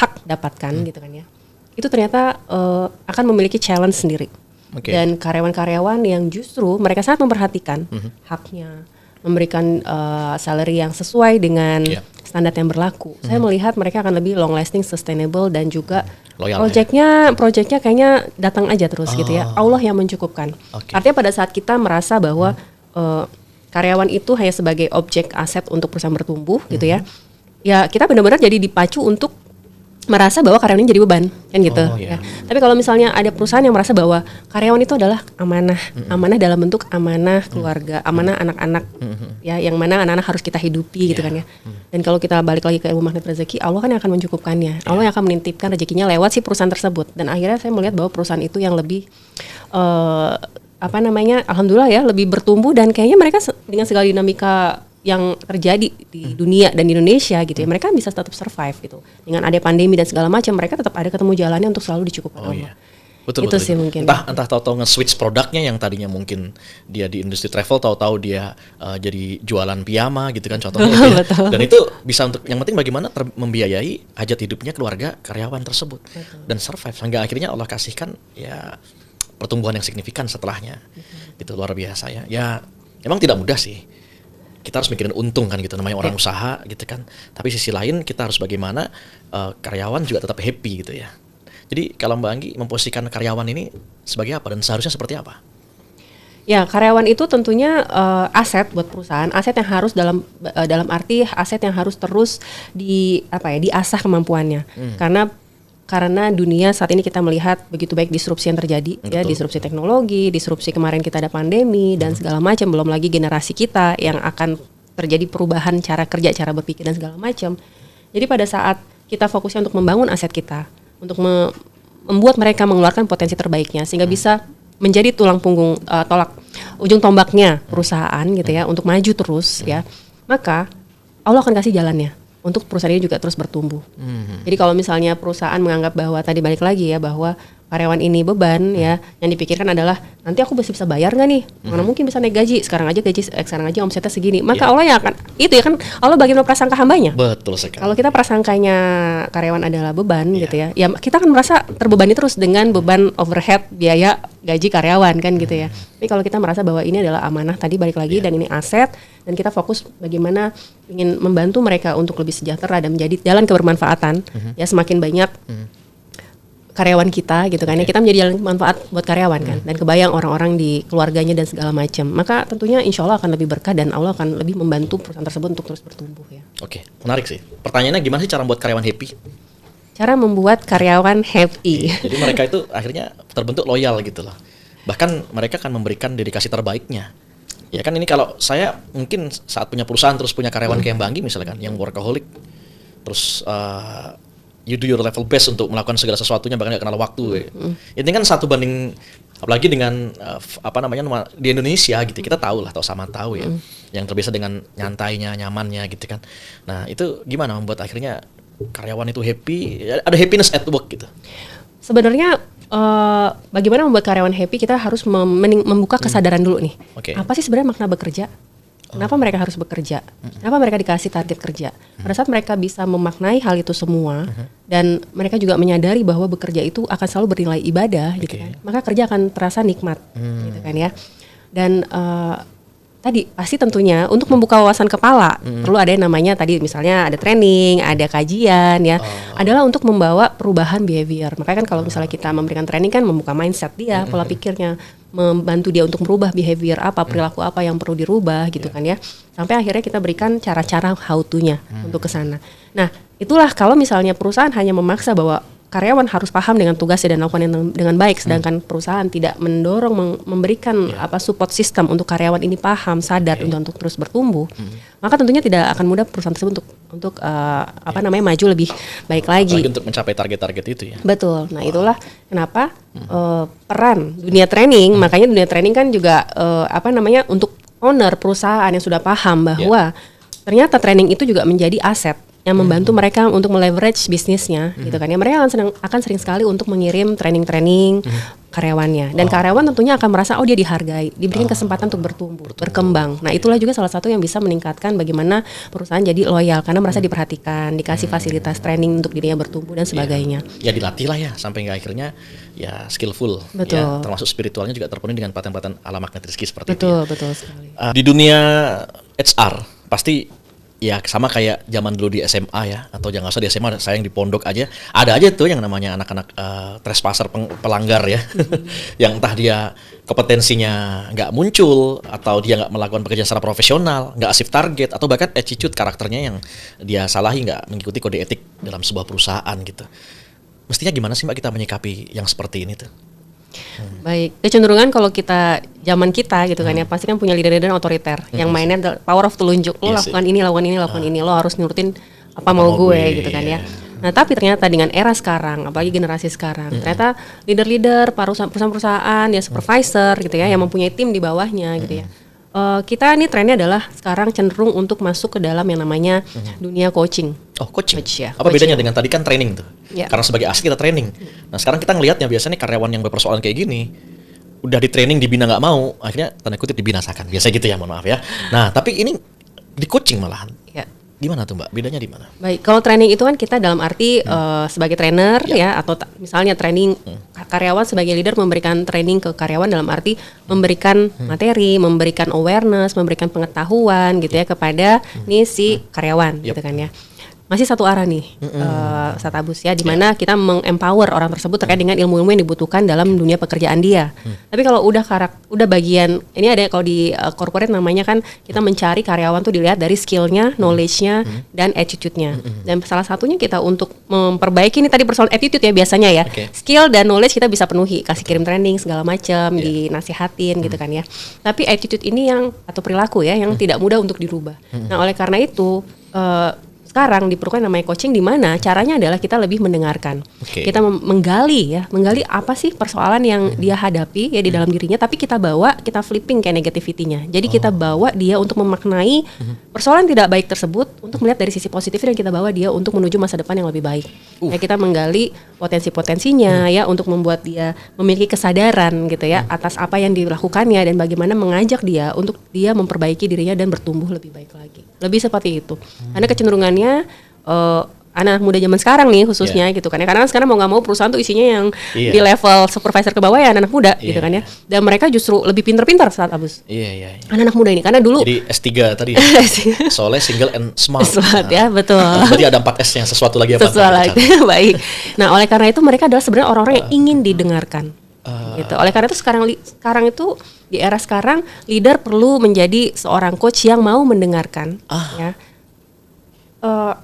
Speaker 1: hak dapatkan gitu kan ya. Itu ternyata akan memiliki challenge sendiri. Dan karyawan-karyawan yang justru mereka sangat memperhatikan haknya, memberikan salary yang sesuai dengan standar yang berlaku. Saya melihat mereka akan lebih long lasting, sustainable dan juga loyal, projectnya kayaknya datang aja terus gitu ya. Allah yang mencukupkan. Artinya pada saat kita merasa bahwa karyawan itu hanya sebagai objek aset untuk perusahaan bertumbuh gitu ya. Ya kita benar-benar jadi dipacu untuk merasa bahwa karyawan ini jadi beban kan gitu
Speaker 5: Oh, iya.
Speaker 1: ya. Tapi kalau misalnya ada perusahaan yang merasa bahwa karyawan itu adalah amanah dalam bentuk amanah keluarga, amanah anak-anak ya, yang mana anak-anak harus kita hidupi gitu kan ya. Dan kalau kita balik lagi ke ilmu magnet rezeki, Allah kan yang akan mencukupkannya. Allah yang akan menitipkan rezekinya lewat si perusahaan tersebut. Dan akhirnya saya melihat bahwa perusahaan itu yang lebih alhamdulillah ya, lebih bertumbuh, dan kayaknya mereka dengan segala dinamika yang terjadi di dunia dan di Indonesia gitu ya, mereka bisa tetap survive gitu. Dengan ada pandemi dan segala macam, mereka tetap ada ketemu jalannya untuk selalu dicukupkan Allah.
Speaker 5: Betul,
Speaker 1: Itu
Speaker 5: betul.
Speaker 1: sih mungkin.
Speaker 5: Entah tahu-tahu nge-switch produknya yang tadinya mungkin dia di industri travel, tahu-tahu dia jadi jualan piyama gitu kan contohnya. Gitu ya.
Speaker 1: Betul.
Speaker 5: Dan itu bisa untuk, yang penting bagaimana membiayai hajat hidupnya keluarga karyawan tersebut. Dan survive sehingga akhirnya Allah kasihkan ya pertumbuhan yang signifikan setelahnya. Itu luar biasa ya. Ya emang tidak mudah sih. Kita harus mikirin untung kan gitu, namanya orang usaha gitu kan. Tapi sisi lain kita harus bagaimana karyawan juga tetap happy gitu ya. Jadi kalau Mbak Anggi memposisikan karyawan ini sebagai apa dan seharusnya seperti apa?
Speaker 1: Ya, karyawan itu tentunya aset buat perusahaan, aset yang harus dalam arti aset yang harus terus diasah kemampuannya. Karena dunia saat ini kita melihat begitu baik disrupsi yang terjadi, ya, disrupsi teknologi, disrupsi kemarin kita ada pandemi dan segala macam, belum lagi generasi kita yang akan terjadi perubahan cara kerja, cara berpikir dan segala macam. Jadi pada saat kita fokusnya untuk membangun aset kita, untuk membuat mereka mengeluarkan potensi terbaiknya sehingga bisa menjadi tulang punggung, ujung tombaknya perusahaan gitu ya, untuk maju terus ya, maka Allah akan kasih jalannya untuk perusahaan ini juga terus bertumbuh. Jadi kalau misalnya perusahaan menganggap bahwa tadi balik lagi ya, bahwa karyawan ini beban ya, yang dipikirkan adalah nanti aku bisa bayar nggak nih? Mana mungkin bisa naik gaji? Sekarang aja omsetnya segini. Maka Allah yang akan itu ya kan, Allah bagaimana prasangka hambanya.
Speaker 5: Betul sekali.
Speaker 1: Kalau kita prasangkanya karyawan adalah beban gitu ya, ya kita akan merasa terbebani terus dengan beban overhead biaya gaji karyawan kan gitu ya. Tapi kalau kita merasa bahwa ini adalah amanah tadi balik lagi dan ini aset, dan kita fokus bagaimana ingin membantu mereka untuk lebih sejahtera dan menjadi jalan kebermanfaatan ya, semakin banyak karyawan kita gitu kan ya, kita menjadi jalan manfaat buat karyawan kan, dan kebayang orang-orang di keluarganya dan segala macam, maka tentunya insya Allah akan lebih berkah dan Allah akan lebih membantu perusahaan tersebut untuk terus bertumbuh ya.
Speaker 5: Oke, menarik sih. Pertanyaannya gimana sih cara membuat karyawan happy?
Speaker 1: Cara membuat karyawan happy.
Speaker 5: Jadi mereka itu akhirnya terbentuk loyal gitu loh. Bahkan mereka akan memberikan dedikasi terbaiknya. Ya kan, ini kalau saya mungkin saat punya perusahaan terus punya karyawan kayak Mbak Anggi misalkan yang workaholic, terus you do your level best untuk melakukan segala sesuatunya, bahkan gak kenal waktu. Ini kan satu banding, apalagi dengan di Indonesia gitu, kita tahu ya, yang terbiasa dengan nyantainya, nyamannya gitu kan. Nah itu gimana membuat akhirnya karyawan itu happy, ada happiness at work gitu?
Speaker 1: Sebenarnya bagaimana membuat karyawan happy, kita harus membuka kesadaran dulu nih. Apa sih sebenarnya makna bekerja? Kenapa mereka harus bekerja? Kenapa mereka dikasih target kerja? Pada saat mereka bisa memaknai hal itu semua, dan mereka juga menyadari bahwa bekerja itu akan selalu bernilai ibadah, gitu kan? Maka kerja akan terasa nikmat, gitu kan ya. Dan tadi pasti tentunya untuk membuka wawasan kepala perlu ada yang namanya tadi misalnya ada training, ada kajian ya, adalah untuk membawa perubahan behavior. Makanya kan kalau misalnya kita memberikan training kan membuka mindset dia, pola pikirnya, membantu dia untuk merubah behavior apa, perilaku apa yang perlu dirubah gitu kan ya. Sampai akhirnya kita berikan cara-cara how to-nya untuk ke sana. Nah, itulah kalau misalnya perusahaan hanya memaksa bahwa karyawan harus paham dengan tugasnya dan lakukan dengan baik, sedangkan perusahaan tidak memberikan support system untuk karyawan ini paham, sadar untuk terus bertumbuh, maka tentunya tidak auntuk perusahaan tersebut untuk maju lebih baik lagi.
Speaker 5: Apalagi untuk mencapai target-target itu ya.
Speaker 1: Betul. Nah, itulah kenapa peran dunia training, makanya dunia training kan juga untuk owner perusahaan yang sudah paham bahwa ternyata training itu juga menjadi aset yang membantu mereka untuk meleverage bisnisnya, gitu kan ya. Mereka akan sering sekali untuk mengirim training karyawannya, dan karyawan tentunya akan merasa dia dihargai, diberikan kesempatan untuk bertumbuh, berkembang. Nah, itulah juga salah satu yang bisa meningkatkan bagaimana perusahaan jadi loyal karena merasa diperhatikan, dikasih fasilitas training untuk dirinya bertumbuh dan sebagainya.
Speaker 5: Ya dilatih lah ya sampai akhirnya ya skillful.
Speaker 1: Betul.
Speaker 5: Ya, termasuk spiritualnya juga terpenuhi dengan paten-paten ala magnet rezeki seperti itu.
Speaker 1: Betul sekali.
Speaker 5: Di dunia HR pasti ya sama kayak zaman dulu di SMA ya, atau jangan usah di SMA, saya yang di pondok aja ada aja tuh yang namanya anak-anak trespasser, pelanggar ya, yang entah dia kompetensinya nggak muncul, atau dia nggak melakukan pekerjaan secara profesional, nggak achieve target, atau bahkan attitude karakternya yang dia salahi, nggak mengikuti kode etik dalam sebuah perusahaan gitu. Mestinya gimana sih Mbak kita menyikapi yang seperti ini tuh?
Speaker 1: Baik, kecenderungan kalau kita zaman kita gitu kan ya, pasti kan punya leader-leader otoriter yang mainnya power of telunjuk. Lo
Speaker 5: Iya sih.
Speaker 1: lakukan ini, lakukan ini, lo harus nurutin apa mau gue gitu kan ya. Nah, tapi ternyata dengan era sekarang, apalagi generasi sekarang, ternyata leader-leader perusahaan-perusahaan, ya supervisor gitu ya, yang mempunyai tim di bawahnya gitu ya. Kita ini trennya adalah sekarang cenderung untuk masuk ke dalam yang namanya dunia coaching.
Speaker 5: Oh, coaching.
Speaker 1: Coach, ya.
Speaker 5: Apa bedanya
Speaker 1: Coaching.
Speaker 5: dengan tadi kan training tuh?
Speaker 1: Ya.
Speaker 5: Karena sebagai asli kita training. Nah, sekarang kita ngelihatnya biasanya karyawan yang berpersoalan kayak gini udah di training, dibina nggak mau, akhirnya tanda kutip dibinasakan. Biasa gitu ya, mohon maaf ya. Nah, tapi ini di coaching malahan.
Speaker 1: Ya.
Speaker 5: Gimana tuh Mbak? Bedanya di mana?
Speaker 1: Baik, kalau training itu kan kita dalam arti sebagai trainer ya, atau misalnya training karyawan sebagai leader memberikan training ke karyawan dalam arti memberikan materi, memberikan awareness, memberikan pengetahuan gitu ya kepada nih si karyawan gitu kan ya. Masih satu arah nih, Ustadz Abus ya, di mana kita mengempower orang tersebut terkait dengan ilmu-ilmu yang dibutuhkan dalam dunia pekerjaan dia. Tapi kalau udah bagian ini ada kalau di corporate namanya kan kita mencari karyawan tuh dilihat dari skillnya, knowledge-nya, dan attitude-nya. Dan salah satunya kita untuk memperbaiki ini tadi persoalan attitude ya biasanya ya.
Speaker 5: Oke.
Speaker 1: Skill dan knowledge kita bisa penuhi, kasih kirim training segala macam, dinasihatin gitu kan ya. Tapi attitude ini yang atau perilaku ya yang tidak mudah untuk dirubah. Nah, oleh karena itu sekarang diperlukan namanya coaching, di mana caranya adalah kita lebih mendengarkan.
Speaker 5: Oke.
Speaker 1: Kita menggali apa sih persoalan yang dia hadapi ya di dalam dirinya, tapi kita flipping kayak negativity-nya. Jadi kita bawa dia untuk memaknai persoalan tidak baik tersebut untuk melihat dari sisi positifnya, dan kita bawa dia untuk menuju masa depan yang lebih baik. Ya, kita menggali potensi-potensinya ya untuk membuat dia memiliki kesadaran gitu ya atas apa yang dilakukannya, dan bagaimana mengajak dia untuk dia memperbaiki dirinya dan bertumbuh lebih baik lagi. Lebih seperti itu. Karena kecenderungannya anak muda zaman sekarang nih khususnya gitu kan ya, karena kan sekarang mau nggak mau perusahaan tuh isinya yang di level supervisor ke bawah ya anak muda gitu kan ya, dan mereka justru lebih pintar-pintar saat Abus
Speaker 5: Iya.
Speaker 1: anak muda ini, karena dulu
Speaker 5: Jadi S3 tadi ya. Soalnya single and smart.
Speaker 1: Smart ya, betul.
Speaker 5: Berarti ada 4S yang sesuatu lagi apa?
Speaker 1: Sesuatu lagi. Baik. Nah, oleh karena itu mereka adalah sebenarnya orang-orang yang ingin didengarkan. Gitu. Oleh karena itu sekarang itu di era sekarang leader perlu menjadi seorang coach yang mau mendengarkan ya.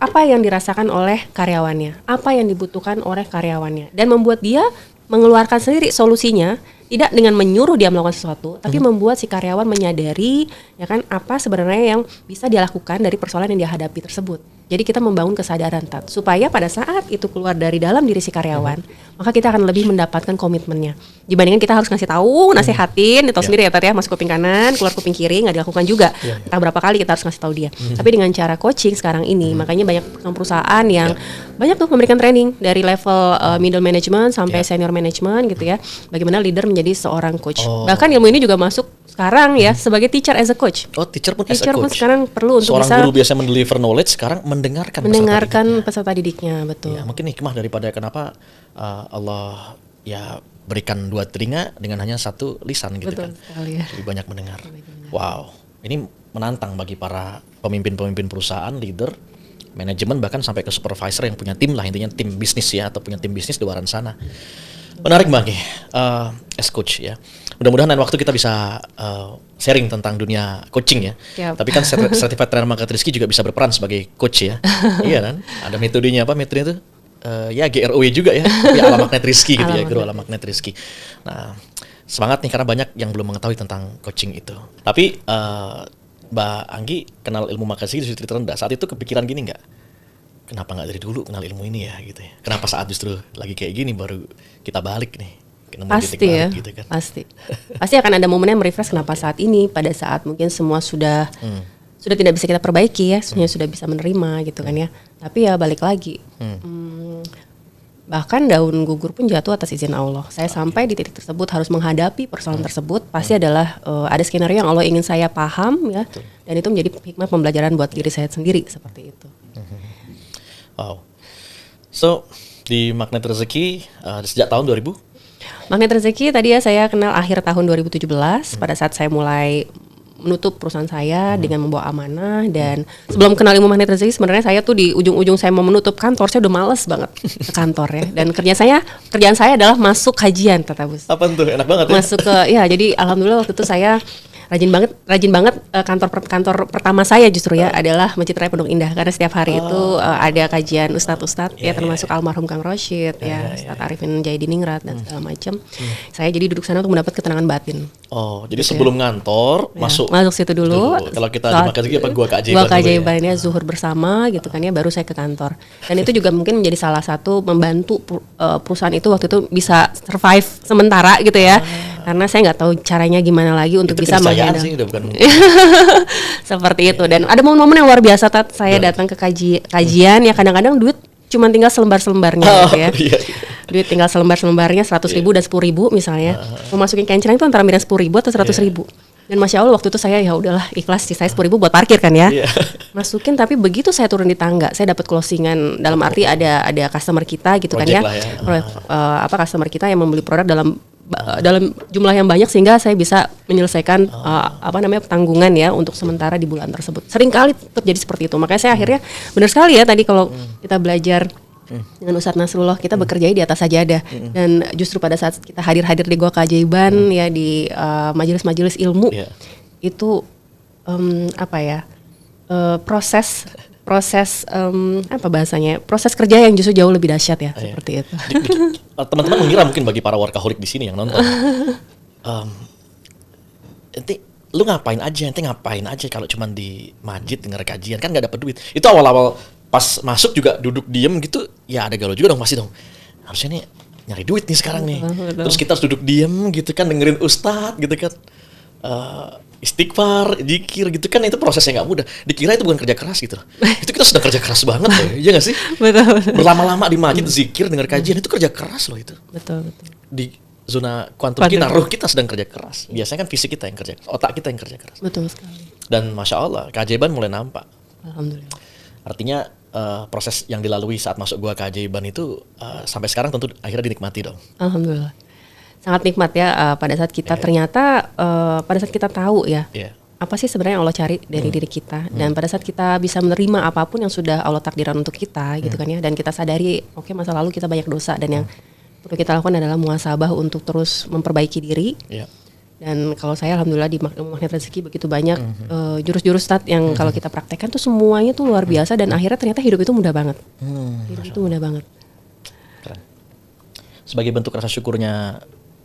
Speaker 1: Apa yang dirasakan oleh karyawannya, apa yang dibutuhkan oleh karyawannya, dan membuat dia mengeluarkan sendiri solusinya, tidak dengan menyuruh dia melakukan sesuatu, tapi membuat si karyawan menyadari ya kan apa sebenarnya yang bisa dia lakukan dari persoalan yang dia hadapi tersebut. Jadi kita membangun kesadaran supaya pada saat itu keluar dari dalam diri si karyawan, maka kita akan lebih mendapatkan komitmennya. Dibandingkan kita harus ngasih tahu, nasihatin, tahu sendiri ya Tat ya, masuk kuping kanan, keluar kuping kiri, nggak dilakukan juga. Entah berapa kali kita harus ngasih tahu dia. Tapi dengan cara coaching sekarang ini, makanya banyak perusahaan yang banyak tuh memberikan training dari level middle management sampai senior management gitu ya. Bagaimana leader menjadi seorang coach. Bahkan ilmu ini juga masuk sekarang ya sebagai teacher as a coach.
Speaker 5: Oh, teacher pun as a
Speaker 1: Teacher pun
Speaker 5: coach.
Speaker 1: sekarang perlu untuk
Speaker 5: Seorang
Speaker 1: bisa
Speaker 5: guru biasa mendeliver knowledge, sekarang mendengarkan
Speaker 1: peserta didiknya, betul.
Speaker 5: Ya, mungkin hikmah daripada kenapa Allah ya berikan 2 telinga dengan hanya 1 lisan gitu.
Speaker 1: Betul
Speaker 5: kan.
Speaker 1: sekali ya.
Speaker 5: Lebih banyak mendengar. Wow, ini menantang bagi para pemimpin-pemimpin perusahaan, leader, manajemen, bahkan sampai ke supervisor yang punya tim lah, intinya tim bisnis ya, atau punya tim bisnis di luar sana. Menarik banget as coach ya. Mudah-mudahan lain waktu kita bisa sharing tentang dunia coaching ya.
Speaker 1: Siap.
Speaker 5: Tapi kan Certified Trainer Market Rizky juga bisa berperan sebagai coach ya. Iya kan? Ada metodenya apa? Metodenya itu ya GROW juga ya. Tapi ala magnet Rizky gitu ya. Guru ala magnet Rizky. Nah, semangat nih karena banyak yang belum mengetahui tentang coaching itu. Tapi Mbak Anggi kenal ilmu market Rizky di titik terendah. Saat itu kepikiran gini nggak? Kenapa nggak dari dulu kenal ilmu ini ya gitu ya? Kenapa saat justru lagi kayak gini baru kita balik nih?
Speaker 1: Pasti ya, gitu kan. Pasti akan ada momennya merefresh kenapa saat ini, pada saat mungkin semua sudah tidak bisa kita perbaiki ya, sudah bisa menerima gitu kan ya. Tapi ya balik lagi, bahkan daun gugur pun jatuh atas izin Allah. Saya sampai di titik tersebut harus menghadapi persoalan tersebut, pasti adalah ada skenario yang Allah ingin saya paham ya, dan itu menjadi hikmah pembelajaran buat diri saya sendiri seperti itu.
Speaker 5: Wow. So di Magnet Rezeki sejak tahun 2000?
Speaker 1: Magnet Rezeki tadi ya saya kenal akhir tahun 2017 pada saat saya mulai menutup perusahaan saya dengan membawa amanah. Dan sebelum kenal Ilmu Magnet Rezeki sebenarnya saya tuh di ujung-ujung saya mau menutup kantor, saya udah males banget ke kantor ya. Dan kerjaan saya adalah masuk kajian, Tatabus.
Speaker 5: Apa tuh? Enak banget ya?
Speaker 1: Masuk ke jadi alhamdulillah waktu itu saya rajin banget. Kantor pertama saya justru ya adalah Masjid Raya Pondok Indah, karena setiap hari itu ada kajian ustadz ya, termasuk almarhum Kang Rosyid Ustadz Arifin Jaidiningrat dan segala macam. Saya jadi duduk sana untuk mendapat ketenangan batin.
Speaker 5: Oh, jadi sebelum ngantor masuk
Speaker 1: situ dulu.
Speaker 5: Kalau kita di Makkah apa gua
Speaker 1: Gua keajaibannya zuhur bersama gitu kan ya, baru saya ke kantor. Dan itu juga mungkin menjadi salah satu membantu perusahaan itu waktu itu bisa survive sementara gitu ya. Karena saya nggak tahu caranya gimana lagi untuk
Speaker 5: itu
Speaker 1: bisa
Speaker 5: keniscayaan sih, udah bukan
Speaker 1: seperti itu. Dan ada momen-momen yang luar biasa, Tat. Saya datang ke kajian ya, kadang-kadang duit cuma tinggal selembar-selembarnya gitu ya.
Speaker 5: Iya.
Speaker 1: Duit tinggal selembar-selembarnya 100.000 dan 10.000 misalnya. Mau masukin kencerang itu antara 10.000 atau 100.000. Dan Masya Allah waktu itu saya ya udahlah ikhlas sih, saya 10.000 buat parkir kan ya. Masukin, tapi begitu saya turun di tangga, saya dapat closingan, dalam arti ada customer kita gitu
Speaker 5: Project
Speaker 1: kan ya. Customer kita yang membeli produk dalam jumlah yang banyak, sehingga saya bisa menyelesaikan tanggungan ya untuk sementara di bulan tersebut. Sering kali terjadi seperti itu. Makanya saya akhirnya benar sekali ya tadi kalau kita belajar dengan Ustadz Nasrullah, kita bekerja di atas sajadah. Dan justru pada saat kita hadir di Gua Keajaiban ya, di majelis-majelis ilmu itu proses proses kerja yang justru jauh lebih dahsyat ya, seperti itu.
Speaker 5: Teman-teman mengira mungkin bagi para workaholic di sini yang nonton, ente lu ngapain aja kalau cuman di masjid denger kajian, kan nggak dapat duit. Itu awal-awal pas masuk juga duduk diem gitu, ya ada galau juga dong pasti dong. Harusnya nih nyari duit nih sekarang nih. Terus kita harus duduk diem gitu kan, dengerin ustadz gitu kan. Istighfar, zikir gitu kan, itu prosesnya nggak mudah. Dikira itu bukan kerja keras gitu. Itu kita sudah kerja keras banget loh, iya nggak sih?
Speaker 1: Betul.
Speaker 5: Berlama-lama di masjid zikir, denger kajian, itu kerja keras loh itu.
Speaker 1: Betul.
Speaker 5: Di zona kuantum kita, ruh kita sedang kerja keras. Biasanya kan fisik kita yang kerja keras, otak kita yang kerja keras.
Speaker 1: Betul sekali.
Speaker 5: Dan Masya Allah, keajaiban mulai nampak.
Speaker 1: Alhamdulillah.
Speaker 5: Artinya proses yang dilalui saat masuk Gua Keajaiban itu sampai sekarang tentu akhirnya dinikmati dong.
Speaker 1: Alhamdulillah. Sangat nikmat ya pada saat kita ternyata pada saat kita tahu ya apa sih sebenarnya yang Allah cari dari diri kita, dan pada saat kita bisa menerima apapun yang sudah Allah takdirkan untuk kita gitu kan ya, dan kita sadari masa lalu kita banyak dosa, dan yang perlu kita lakukan adalah muhasabah untuk terus memperbaiki diri. Dan kalau saya alhamdulillah di Ilmu Magnet Rezeki begitu banyak jurus-jurus yang kalau kita praktekkan tuh semuanya tuh luar biasa, dan akhirnya ternyata hidup itu mudah banget. Hidup itu mudah banget.
Speaker 5: Keren. Sebagai bentuk rasa syukurnya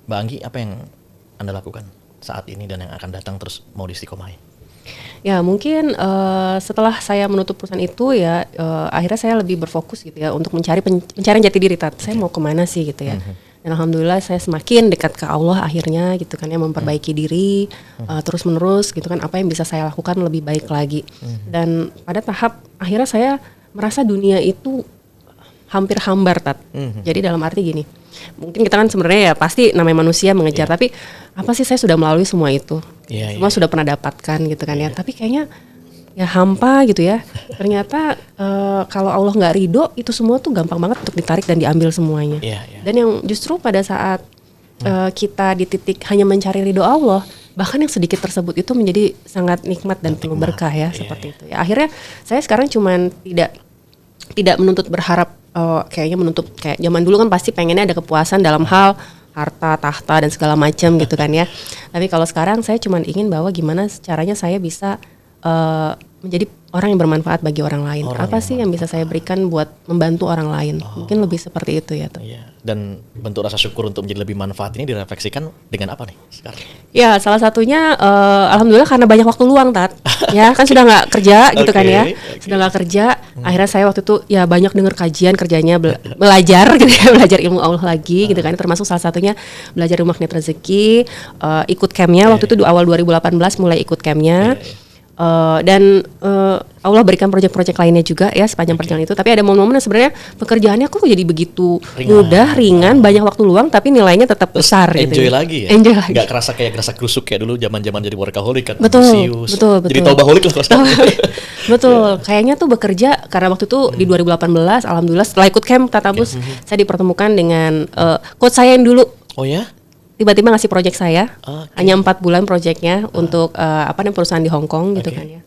Speaker 5: Mbak Anggi, apa yang Anda lakukan saat ini dan yang akan datang terus mau diistiqomahi?
Speaker 1: Ya mungkin setelah saya menutup perusahaan itu ya akhirnya saya lebih berfokus gitu ya untuk mencari pencarian jati diri, Saya mau kemana sih gitu ya. Dan alhamdulillah saya semakin dekat ke Allah akhirnya gitu kan ya, memperbaiki diri terus menerus gitu kan, apa yang bisa saya lakukan lebih baik lagi. Dan pada tahap akhirnya saya merasa dunia itu hampir hambar, Jadi dalam arti gini, mungkin kita kan sebenarnya ya pasti namanya manusia mengejar, tapi apa sih, saya sudah melalui semua itu, semua sudah pernah dapatkan gitu kan ya, tapi kayaknya ya hampa gitu ya. Ternyata kalau Allah nggak ridho, itu semua tuh gampang banget untuk ditarik dan diambil semuanya. Dan yang justru pada saat kita di titik hanya mencari ridho Allah, bahkan yang sedikit tersebut itu menjadi sangat nikmat dan penuh berkah ya, seperti itu. Ya akhirnya saya sekarang cuman tidak menuntut berharap kayak zaman dulu kan pasti pengennya ada kepuasan dalam hal harta, tahta dan segala macam gitu kan ya. Tapi kalau sekarang saya cuma ingin bahwa gimana caranya saya bisa menjadi orang yang bermanfaat bagi orang lain. Apa sih yang bisa saya berikan buat membantu orang lain? Mungkin lebih seperti itu ya.
Speaker 5: Dan bentuk rasa syukur untuk menjadi lebih manfaat ini direfleksikan dengan apa nih sekarang? Ya
Speaker 1: salah satunya alhamdulillah karena banyak waktu luang, Ya kan sudah nggak kerja gitu kan ya. Sudah nggak kerja. Akhirnya saya waktu itu ya banyak dengar kajian, kerjanya belajar gitu ya, belajar ilmu Allah lagi gitu kan. Termasuk salah satunya belajar Ilmu Magnet Rezeki, ikut campnya waktu itu di awal 2018 mulai ikut campnya. Dan Allah berikan proyek-proyek lainnya juga ya sepanjang perjalanan itu. Tapi ada momen-momen sebenarnya pekerjaannya kok jadi begitu mudah, ringan, banyak waktu luang, tapi nilainya tetap besar.
Speaker 5: Enjoy
Speaker 1: gitu.
Speaker 5: Lagi ya.
Speaker 1: Enjoy lagi.
Speaker 5: Gak kerasa kayak gerasa kerusuk kayak dulu zaman-zaman jadi workaholic kan.
Speaker 1: Betul.
Speaker 5: Jadi taubaholik lah sekarang.
Speaker 1: Betul. Kayaknya tuh bekerja karena waktu itu di 2018 alhamdulillah setelah ikut camp Tatabus saya dipertemukan dengan coach saya yang dulu.
Speaker 5: Oh ya?
Speaker 1: tiba-tiba ngasih project saya.
Speaker 5: Oke.
Speaker 1: Hanya 4 bulan projectnya untuk perusahaan di Hong Kong gitu
Speaker 5: Oke.
Speaker 1: kan ya.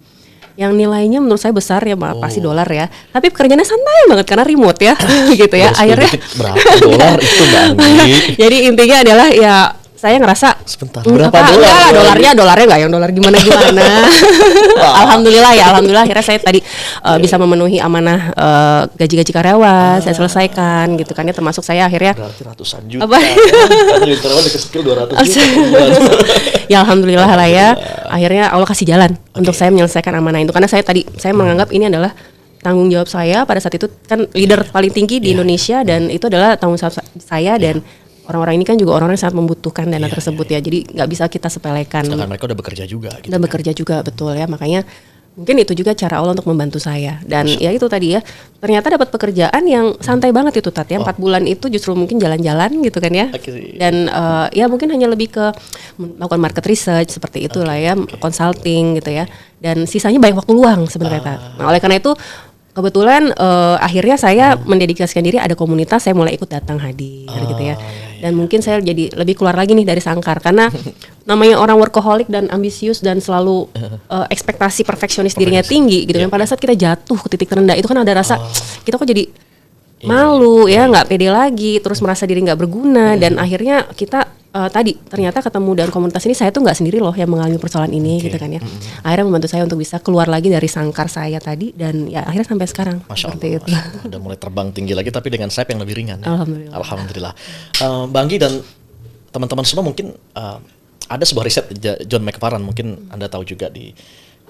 Speaker 1: Yang nilainya menurut saya besar ya, pasti dolar ya. Tapi pekerjaannya santai banget karena remote ya, gitu ya.
Speaker 5: Terus
Speaker 1: Akhirnya
Speaker 5: dikit, berapa dolar itu Mbak Anggi?
Speaker 1: jadi intinya adalah ya saya ngerasa
Speaker 5: Sebentar, berapa dolar?
Speaker 1: enggak, dolarnya enggak yang dolar gimana. Alhamdulillah akhirnya saya tadi bisa memenuhi amanah gaji-gaji karyawan, saya selesaikan gitu kan ya, termasuk saya akhirnya
Speaker 5: Berarti ratusan juta.
Speaker 1: Apa?
Speaker 5: Karena literal dikasih skill 200 juta. per bulan.
Speaker 1: ya alhamdulillah lah ya. Akhirnya Allah kasih jalan untuk saya menyelesaikan amanah itu, karena saya menganggap ini adalah tanggung jawab saya pada saat itu, kan leader paling tinggi di Indonesia, dan itu adalah tanggung jawab saya, dan orang-orang ini kan juga orang-orang yang sangat membutuhkan dana tersebut ya. Jadi nggak bisa kita sepelekan.
Speaker 5: Sedangkan mereka udah bekerja juga gitu.
Speaker 1: Udah bekerja juga, betul ya. Makanya mungkin itu juga cara Allah untuk membantu saya. Dan ya itu tadi ya, ternyata dapat pekerjaan yang santai banget itu Tat ya. 4 bulan itu justru mungkin jalan-jalan gitu kan ya.
Speaker 5: Oke.
Speaker 1: Dan ya mungkin hanya lebih ke melakukan market research seperti itulah ya, consulting gitu ya. Dan sisanya banyak waktu luang sebenarnya Tat. Nah, oleh karena itu kebetulan akhirnya saya mendedikasikan diri, ada komunitas, saya mulai ikut datang hadir gitu ya. Dan mungkin saya jadi lebih keluar lagi nih dari sangkar, karena namanya orang workaholic dan ambisius dan selalu ekspektasi perfeksionis dirinya tinggi gitu kan. Pada saat kita jatuh ke titik terendah itu kan ada rasa kita kok jadi malu ya, nggak pede lagi, terus merasa diri nggak berguna, dan akhirnya kita tadi ternyata ketemu dengan komunitas ini, saya tuh nggak sendiri loh yang mengalami persoalan ini gitu kan ya. Akhirnya membantu saya untuk bisa keluar lagi dari sangkar saya tadi, dan ya akhirnya sampai sekarang
Speaker 5: Masya
Speaker 1: seperti
Speaker 5: Allah,
Speaker 1: itu.
Speaker 5: Masya Allah. Udah mulai terbang tinggi lagi tapi dengan sayap yang lebih ringan ya.
Speaker 1: Alhamdulillah.
Speaker 5: Mbak Anggi dan teman-teman semua mungkin ada sebuah riset John McFarland, mungkin Anda tahu juga, di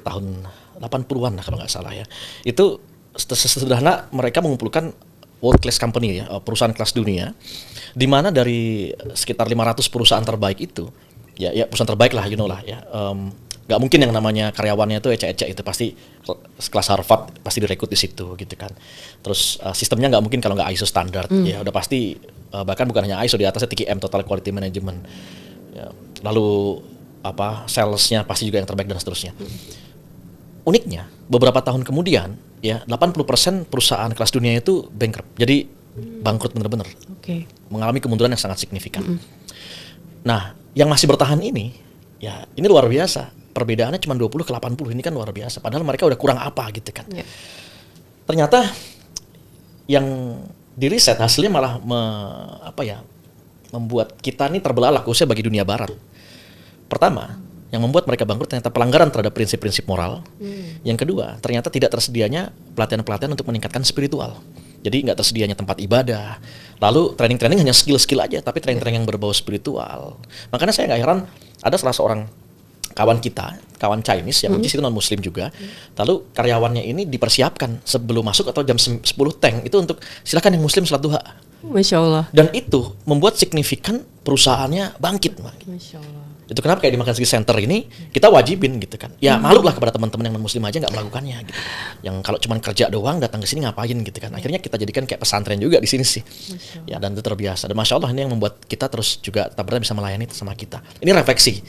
Speaker 5: tahun 80-an lah kalau nggak salah ya. Itu sesederhana mereka mengumpulkan world class company ya, perusahaan kelas dunia, di mana dari sekitar 500 perusahaan terbaik itu, ya perusahaan terbaik lah, lah ya, nggak mungkin yang namanya karyawannya itu ecek-ecek, itu pasti kelas Harvard pasti direkrut di situ gitu kan. Terus sistemnya nggak mungkin kalau nggak ISO standar, ya udah pasti bahkan bukan hanya ISO, di atasnya TQM, Total Quality Management. Ya, lalu salesnya pasti juga yang terbaik dan seterusnya. Uniknya beberapa tahun kemudian ya 80% perusahaan kelas dunia itu bankrupt. Jadi bangkrut bener-bener.
Speaker 1: Oke.
Speaker 5: Mengalami kemunduran yang sangat signifikan. Nah, yang masih bertahan ini ya ini luar biasa. Perbedaannya cuma 20 ke 80, ini kan luar biasa. Padahal mereka udah kurang apa gitu kan.
Speaker 1: Yeah.
Speaker 5: Ternyata yang di riset hasilnya malah membuat kita ini terbelalak, khususnya bagi dunia barat. Pertama, yang membuat mereka bangkrut ternyata pelanggaran terhadap prinsip-prinsip moral. Yang kedua, ternyata tidak tersedianya pelatihan-pelatihan untuk meningkatkan spiritual. Jadi nggak tersedianya tempat ibadah. Lalu training-training hanya skill-skill aja, tapi training-training yang berbau spiritual. Makanya saya nggak heran ada salah seorang kawan Chinese yang itu non-muslim juga. Lalu karyawannya ini dipersiapkan sebelum masuk atau jam 10 tank itu untuk silakan yang muslim salat duha.
Speaker 1: Masya Allah.
Speaker 5: Dan itu membuat signifikan perusahaannya bangkit.
Speaker 1: Masya Allah.
Speaker 5: Itu kenapa kayak di Makan Rezeki Center ini kita wajibin gitu kan. Ya malu lah kepada teman-teman yang non-muslim aja nggak melakukannya gitu. Yang kalau cuma kerja doang datang ke sini ngapain gitu kan. Akhirnya kita jadikan kayak pesantren juga di sini sih. Ya, dan itu terbiasa. Dan Masya Allah ini yang membuat kita terus juga tak bisa melayani sama kita. Ini refleksi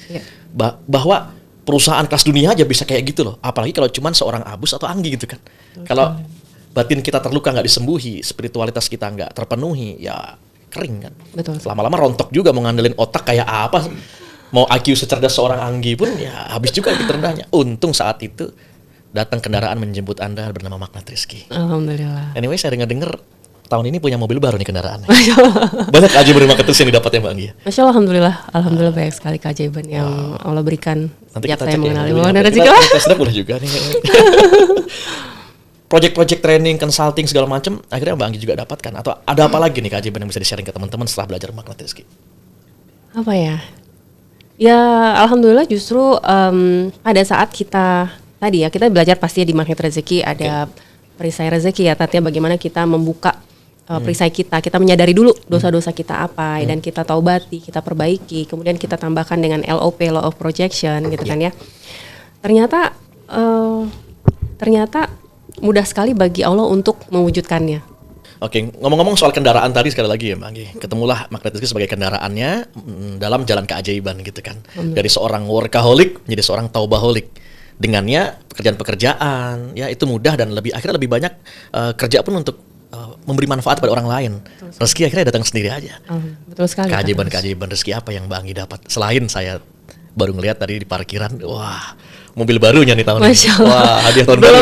Speaker 5: bahwa perusahaan kelas dunia aja bisa kayak gitu loh. Apalagi kalau cuma seorang Abus atau Anggi gitu kan. Kalau batin kita terluka nggak disembuhi, spiritualitas kita nggak terpenuhi, ya kering kan.
Speaker 1: Betul.
Speaker 5: Lama-lama rontok juga, mau ngandelin otak kayak apa. Mau IQ secerdas seorang Anggi pun ya habis juga IQ terendahnya. Untung saat itu datang kendaraan menjemput Anda bernama Magnat Rizky.
Speaker 1: Alhamdulillah.
Speaker 5: Anyway, saya dengar tahun ini punya mobil baru nih kendaraannya. Banyak keajaiban Magnat Rizky yang didapatnya Mbak Anggi.
Speaker 1: Masya Allah, alhamdulillah banyak sekali keajaiban yang Allah berikan
Speaker 5: Nanti
Speaker 1: sejak
Speaker 5: kita
Speaker 1: saya
Speaker 5: cek
Speaker 1: mengenali
Speaker 5: ya,
Speaker 1: Magnat Rizky.
Speaker 5: kita tes drive boleh juga nih. Project-project training, consulting segala macam akhirnya Mbak Anggi juga dapatkan, atau ada apa lagi nih keajaiban yang bisa di-sharing ke teman-teman setelah belajar Magnat Rizky?
Speaker 1: Apa ya? Ya alhamdulillah justru pada saat kita tadi ya kita belajar pasti di Magnet Rezeki ada perisai rezeki ya Tatya, bagaimana kita membuka perisai kita menyadari dulu dosa-dosa kita apa dan kita taubati, kita perbaiki, kemudian kita tambahkan dengan LOP, Law of Projection gitu kan ya. Ternyata mudah sekali bagi Allah untuk mewujudkannya.
Speaker 5: Oke, ngomong-ngomong soal kendaraan tadi sekali lagi ya Mbak Anggi, ketemulah Magnat Rizky sebagai kendaraannya dalam jalan keajaiban gitu kan. Dari seorang workaholic menjadi seorang taubaholic. Dengannya pekerjaan-pekerjaan ya itu mudah dan akhirnya lebih banyak kerja pun untuk memberi manfaat pada orang lain, rezeki akhirnya datang sendiri aja.
Speaker 1: Betul sekali.
Speaker 5: Keajaiban rezeki apa yang Mbak Anggi dapat? Selain saya baru ngelihat tadi di parkiran, wah, mobil barunya nih tahun ini.
Speaker 1: Masya Allah.
Speaker 5: Wah, hadiah tahun baru.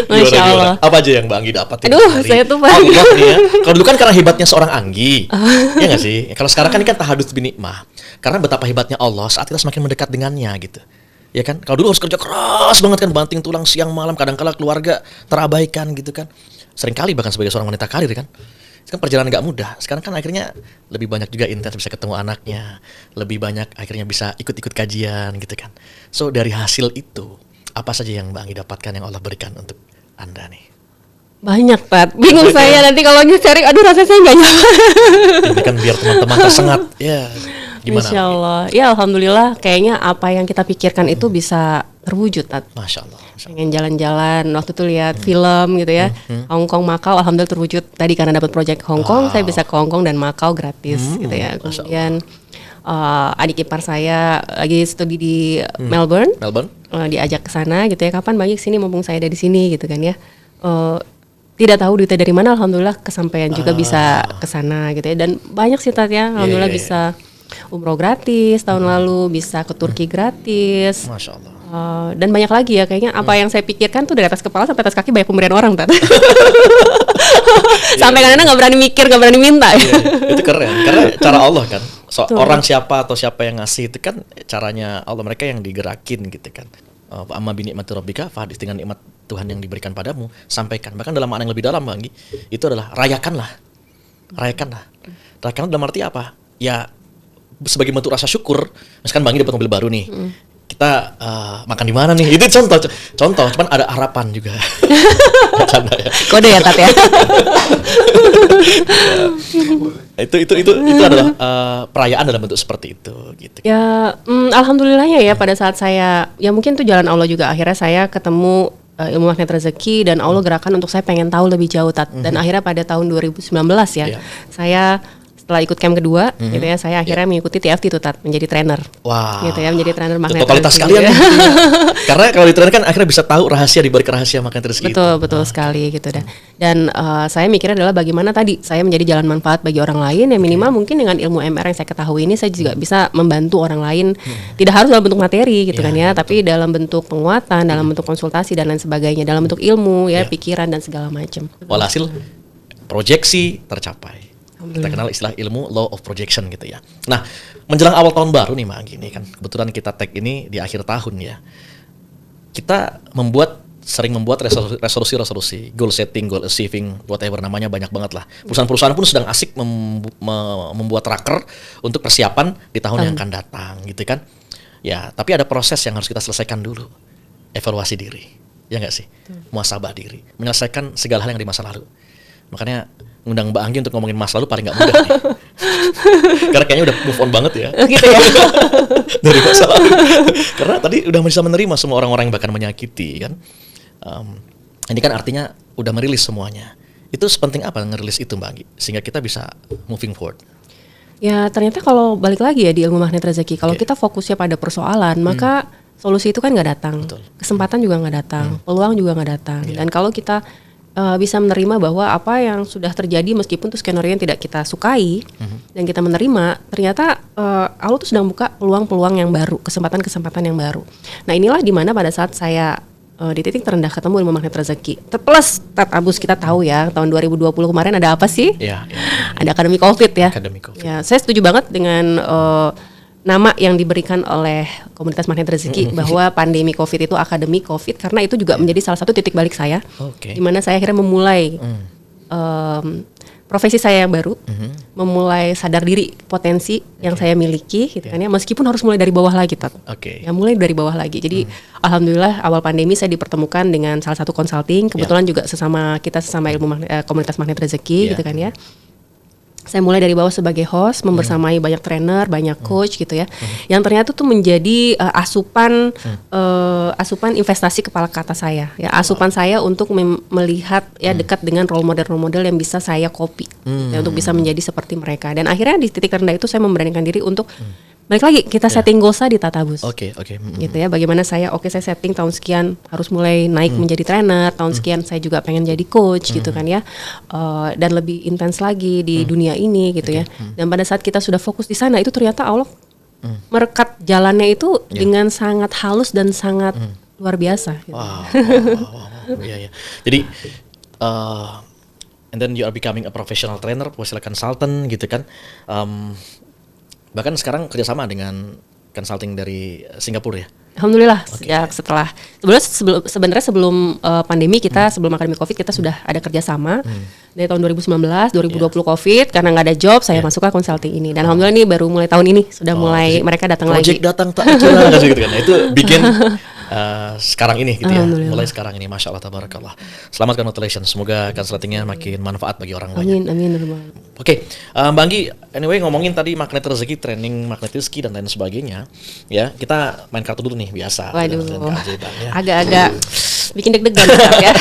Speaker 1: Masya Allah.
Speaker 5: Apa aja yang Mbak Anggi dapat?
Speaker 1: Aduh, saya tuh Pak.
Speaker 5: Allah nih ya. Kalau dulu kan karena hebatnya seorang Anggi, ya nggak sih? Kalau sekarang kan ini kan tahadus binikmah. Karena betapa hebatnya Allah saat kita semakin mendekat dengannya gitu. Ya kan? Kalau dulu harus kerja keras banget kan, banting tulang siang malam, kadang-kala keluarga terabaikan gitu kan. Seringkali bahkan sebagai seorang wanita karir kan. Itu kan perjalanan gak mudah. Sekarang kan akhirnya lebih banyak juga intens bisa ketemu anaknya, lebih banyak akhirnya bisa ikut-ikut kajian gitu kan. So dari hasil itu, apa saja yang Mbak Anggi dapatkan yang Allah berikan untuk Anda nih?
Speaker 1: Banyak, Tat. Bingung saya nanti kalau nyari, aduh rasanya saya nggak nyaman.
Speaker 5: Ini kan biar teman-teman tersengat. Ya, gimana?
Speaker 1: Masya Allah. Ya Alhamdulillah kayaknya apa yang kita pikirkan itu bisa terwujud, Tat.
Speaker 5: Masya Allah.
Speaker 1: Pengen jalan-jalan, waktu itu lihat film gitu ya, Hong Kong, Macau, alhamdulillah terwujud. Tadi karena dapat proyek Hong Kong, saya bisa ke Hong Kong dan Macau gratis gitu ya. Kemudian adik ipar saya lagi studi di Melbourne, diajak ke sana gitu ya. Kapan banyak sini mumpung saya ada di sini gitu kan ya. Tidak tahu duitnya dari mana, alhamdulillah kesampaian juga bisa ke sana gitu ya. Dan banyak sih Tat ya, alhamdulillah bisa umroh gratis tahun lalu, bisa ke Turki gratis.
Speaker 5: Masya Allah.
Speaker 1: Dan banyak lagi ya kayaknya apa yang saya pikirkan tuh dari atas kepala sampai atas kaki banyak pemberian orang Tat. Sampai kadang-kadang nggak berani mikir, nggak berani minta.
Speaker 5: Itu keren karena cara Allah kan. Orang siapa atau siapa yang ngasih itu kan caranya Allah, mereka yang digerakin gitu kan. Amma bi nikmati rabbika fahadits, dengan nikmat Tuhan yang diberikan padamu sampaikan. Bahkan dalam makna yang lebih dalam Bang Anggi, itu adalah rayakanlah. Rayakanlah dalam arti apa? Ya sebagai bentuk rasa syukur. Misalkan Bang Anggi dapat mobil baru nih. Kita makan di mana nih? Itu contoh, cuman ada harapan juga. Canda ya.
Speaker 1: Kode ya Tat ya.
Speaker 5: Itu adalah perayaan dalam bentuk seperti itu gitu.
Speaker 1: Ya alhamdulillahnya ya pada saat saya, ya mungkin tuh jalan Allah juga, akhirnya saya ketemu ilmu magnet rezeki dan Allah gerakan untuk saya pengen tahu lebih jauh Tat. Dan akhirnya pada tahun 2019 ya, saya setelah ikut camp kedua gitu ya, saya akhirnya mengikuti TFT tuh Tat, menjadi trainer.
Speaker 5: Wah.
Speaker 1: Gitu ya, menjadi trainer magnet rezeki.
Speaker 5: Totalitas kalian. Karena kalau di trainer kan akhirnya bisa tahu rahasia di balik rahasia magnet rezeki.
Speaker 1: Betul sekali gitu dah. Dan saya mikirnya adalah bagaimana tadi saya menjadi jalan manfaat bagi orang lain, yang minimal mungkin dengan ilmu MR yang saya ketahui ini saya juga bisa membantu orang lain. Tidak harus dalam bentuk materi gitu kan ya, tapi dalam bentuk penguatan, dalam bentuk konsultasi dan lain sebagainya, dalam bentuk ilmu ya, pikiran dan segala macam.
Speaker 5: Walhasil proyeksi tercapai. Kita kenal istilah ilmu law of projection gitu ya. Nah, menjelang awal tahun baru nih Mbak Anggi, nih kan kebetulan kita tag ini di akhir tahun ya. Kita sering membuat resolusi, goal setting, goal achieving, whatever namanya, banyak banget lah. Perusahaan-perusahaan pun sedang asik membuat tracker untuk persiapan di tahun yang akan datang gitu kan. Ya, tapi ada proses yang harus kita selesaikan dulu. Evaluasi diri. Ya enggak sih? Muhasabah diri, menyelesaikan segala hal yang di masa lalu. Makanya ngundang Mbak Anggi untuk ngomongin masa lalu paling nggak mudah nih. Karena kayaknya udah move on banget ya.
Speaker 1: Gitu ya.
Speaker 5: Dari masa lalu. Karena tadi udah bisa menerima semua orang-orang yang bahkan menyakiti kan. Ini kan artinya udah merilis semuanya. Itu sepenting apa ngerilis itu Mbak Anggi sehingga kita bisa moving forward?
Speaker 1: Ya ternyata kalau balik lagi ya di ilmu magnet rezeki, kalau kita fokusnya pada persoalan, maka solusi itu kan nggak datang.
Speaker 5: Betul.
Speaker 1: Kesempatan juga nggak datang, peluang juga nggak datang. Dan kalau kita bisa menerima bahwa apa yang sudah terjadi meskipun itu skenario yang tidak kita sukai, dan kita menerima, ternyata Allah tuh sedang buka peluang-peluang yang baru, kesempatan-kesempatan yang baru. Nah inilah dimana pada saat saya di titik terendah ketemu ilmu magnet rezeki. Terplus Tat Abus, kita tahu ya tahun 2020 kemarin ada apa sih? Ada Akademi COVID ya. Ya, saya setuju banget dengan nama yang diberikan oleh komunitas magnet rezeki bahwa pandemi COVID itu akademi COVID, karena itu juga menjadi salah satu titik balik saya, di mana saya akhirnya memulai profesi saya yang baru, memulai sadar diri potensi yang saya miliki, gitu kan ya, meskipun harus mulai dari bawah lagi, Tat. Ya mulai dari bawah lagi. Jadi alhamdulillah awal pandemi saya dipertemukan dengan salah satu consulting, kebetulan juga sesama ilmu komunitas magnet rezeki, gitu kan ya. Saya mulai dari bawah sebagai host, membersamai banyak trainer, banyak coach gitu ya. Yang ternyata tuh menjadi asupan investasi kepala kata saya. Ya, asupan saya untuk melihat ya dekat dengan role model yang bisa saya copy. Ya, untuk bisa menjadi seperti mereka. Dan akhirnya di titik rendah itu saya memberanikan diri untuk balik lagi kita setting goalsnya di Tatabus.
Speaker 5: Oke.
Speaker 1: Gitu ya, bagaimana saya saya setting tahun sekian harus mulai naik menjadi trainer, tahun sekian saya juga pengen jadi coach gitu kan ya. Dan lebih intens lagi di dunia ini gitu ya. Dan pada saat kita sudah fokus di sana, itu ternyata Allah merekat jalannya itu dengan sangat halus dan sangat luar biasa gitu.
Speaker 5: Wow. Iya. Jadi and then you are becoming a professional trainer, professional consultant gitu kan. Bahkan sekarang kerjasama dengan consulting dari Singapura ya.
Speaker 1: Alhamdulillah sejak setelah sebenarnya sebelum pandemi kita sebelum akademi Covid kita sudah ada kerjasama dari tahun 2019 2020 Covid karena nggak ada job saya masuk ke consulting ini dan alhamdulillah ini baru mulai tahun ini sudah mulai mereka datang lagi.
Speaker 5: Project datang tak kira gitu kan. Itu bikin sekarang ini gitu ya. Mulai sekarang ini, Masya Allah, tabarakallah. Selamat, congratulations. Semoga consultingnya makin manfaat bagi orang banyak.
Speaker 1: Amin.
Speaker 5: Oke, Mbak Anggi, anyway ngomongin tadi magnet rezeki, training magnet rezeki dan lain sebagainya. Ya, kita main kartu dulu nih biasa.
Speaker 1: Waduh,
Speaker 5: ya.
Speaker 1: agak-agak bikin deg-degan ya.
Speaker 5: Ya.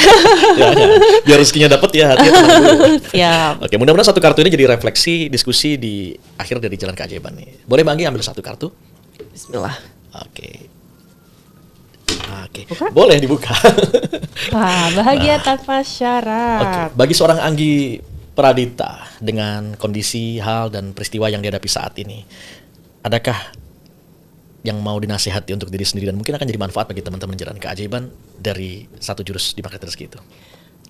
Speaker 5: Biar rezekinya dapat ya, hati tenang dulu.
Speaker 1: Siap.
Speaker 5: Oke, mudah-mudahan satu kartu ini jadi refleksi diskusi di akhir dari Jalan Keajaiban nih. Boleh Mbak Anggi ambil satu kartu?
Speaker 1: Bismillah.
Speaker 5: Oke.
Speaker 1: Buka?
Speaker 5: Boleh dibuka.
Speaker 1: Wah, bahagia tanpa syarat.
Speaker 5: Oke. Bagi seorang Anggi Pradita dengan kondisi, hal, dan peristiwa yang dihadapi saat ini, adakah yang mau dinasihati untuk diri sendiri dan mungkin akan jadi manfaat bagi teman-teman Jalan Keajaiban dari satu jurus di magnet rezeki itu?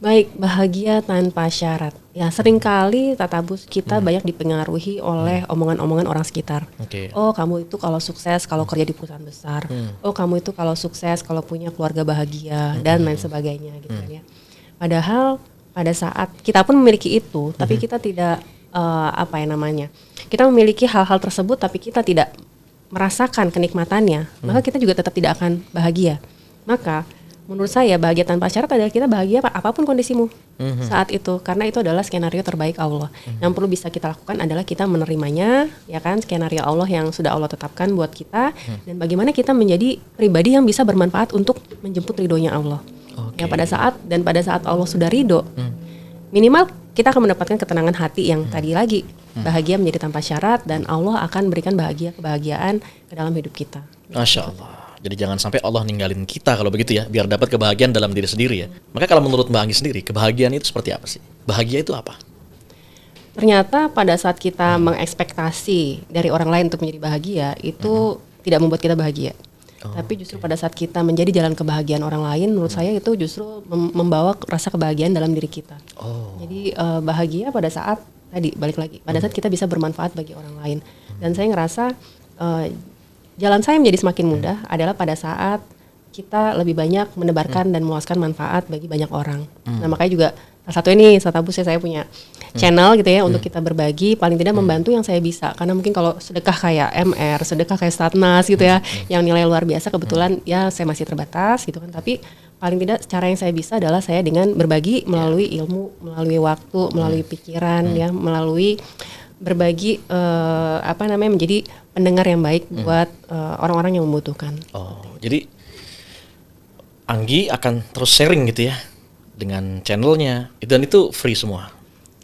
Speaker 1: Baik, bahagia tanpa syarat. Ya, seringkali Tatabus kita banyak dipengaruhi oleh omongan-omongan orang sekitar. Oh, kamu itu kalau sukses kalau kerja di perusahaan besar. Oh, kamu itu kalau sukses kalau punya keluarga bahagia dan lain sebagainya gitu kan ya. Padahal pada saat kita pun memiliki itu, tapi kita tidak kita memiliki hal-hal tersebut tapi kita tidak merasakan kenikmatannya, maka kita juga tetap tidak akan bahagia. Maka menurut saya bahagia tanpa syarat adalah kita bahagia apapun kondisimu saat itu, karena itu adalah skenario terbaik Allah. Yang perlu bisa kita lakukan adalah kita menerimanya, ya kan, skenario Allah yang sudah Allah tetapkan buat kita, dan bagaimana kita menjadi pribadi yang bisa bermanfaat untuk menjemput ridhonya Allah. Ya, pada saat Allah sudah ridho, minimal kita akan mendapatkan ketenangan hati yang tadi lagi bahagia menjadi tanpa syarat, dan Allah akan berikan kebahagiaan ke dalam hidup kita.
Speaker 5: Masya Allah. Jadi jangan sampai Allah ninggalin kita kalau begitu ya, biar dapat kebahagiaan dalam diri sendiri ya. Maka kalau menurut Mbak Anggi sendiri, kebahagiaan itu seperti apa sih? Bahagia itu apa?
Speaker 1: Ternyata pada saat kita mengekspektasi dari orang lain untuk menjadi bahagia, itu tidak membuat kita bahagia. Tapi justru pada saat kita menjadi jalan kebahagiaan orang lain, menurut saya itu justru membawa rasa kebahagiaan dalam diri kita. Jadi bahagia pada saat, tadi balik lagi, pada saat kita bisa bermanfaat bagi orang lain. Dan saya ngerasa jalan saya menjadi semakin mudah adalah pada saat kita lebih banyak menebarkan dan meluaskan manfaat bagi banyak orang. Nah, makanya juga salah satu ini Tatabus saya punya channel gitu ya untuk kita berbagi, paling tidak membantu yang saya bisa. Karena mungkin kalau sedekah kayak MR, sedekah kayak Statnas gitu ya, yang nilai luar biasa kebetulan ya saya masih terbatas gitu kan. Tapi paling tidak cara yang saya bisa adalah saya dengan berbagi melalui ilmu, melalui waktu, melalui pikiran ya, melalui berbagi menjadi pendengar yang baik buat orang-orang yang membutuhkan.
Speaker 5: Jadi Anggi akan terus sharing gitu ya dengan channelnya, dan itu free semua.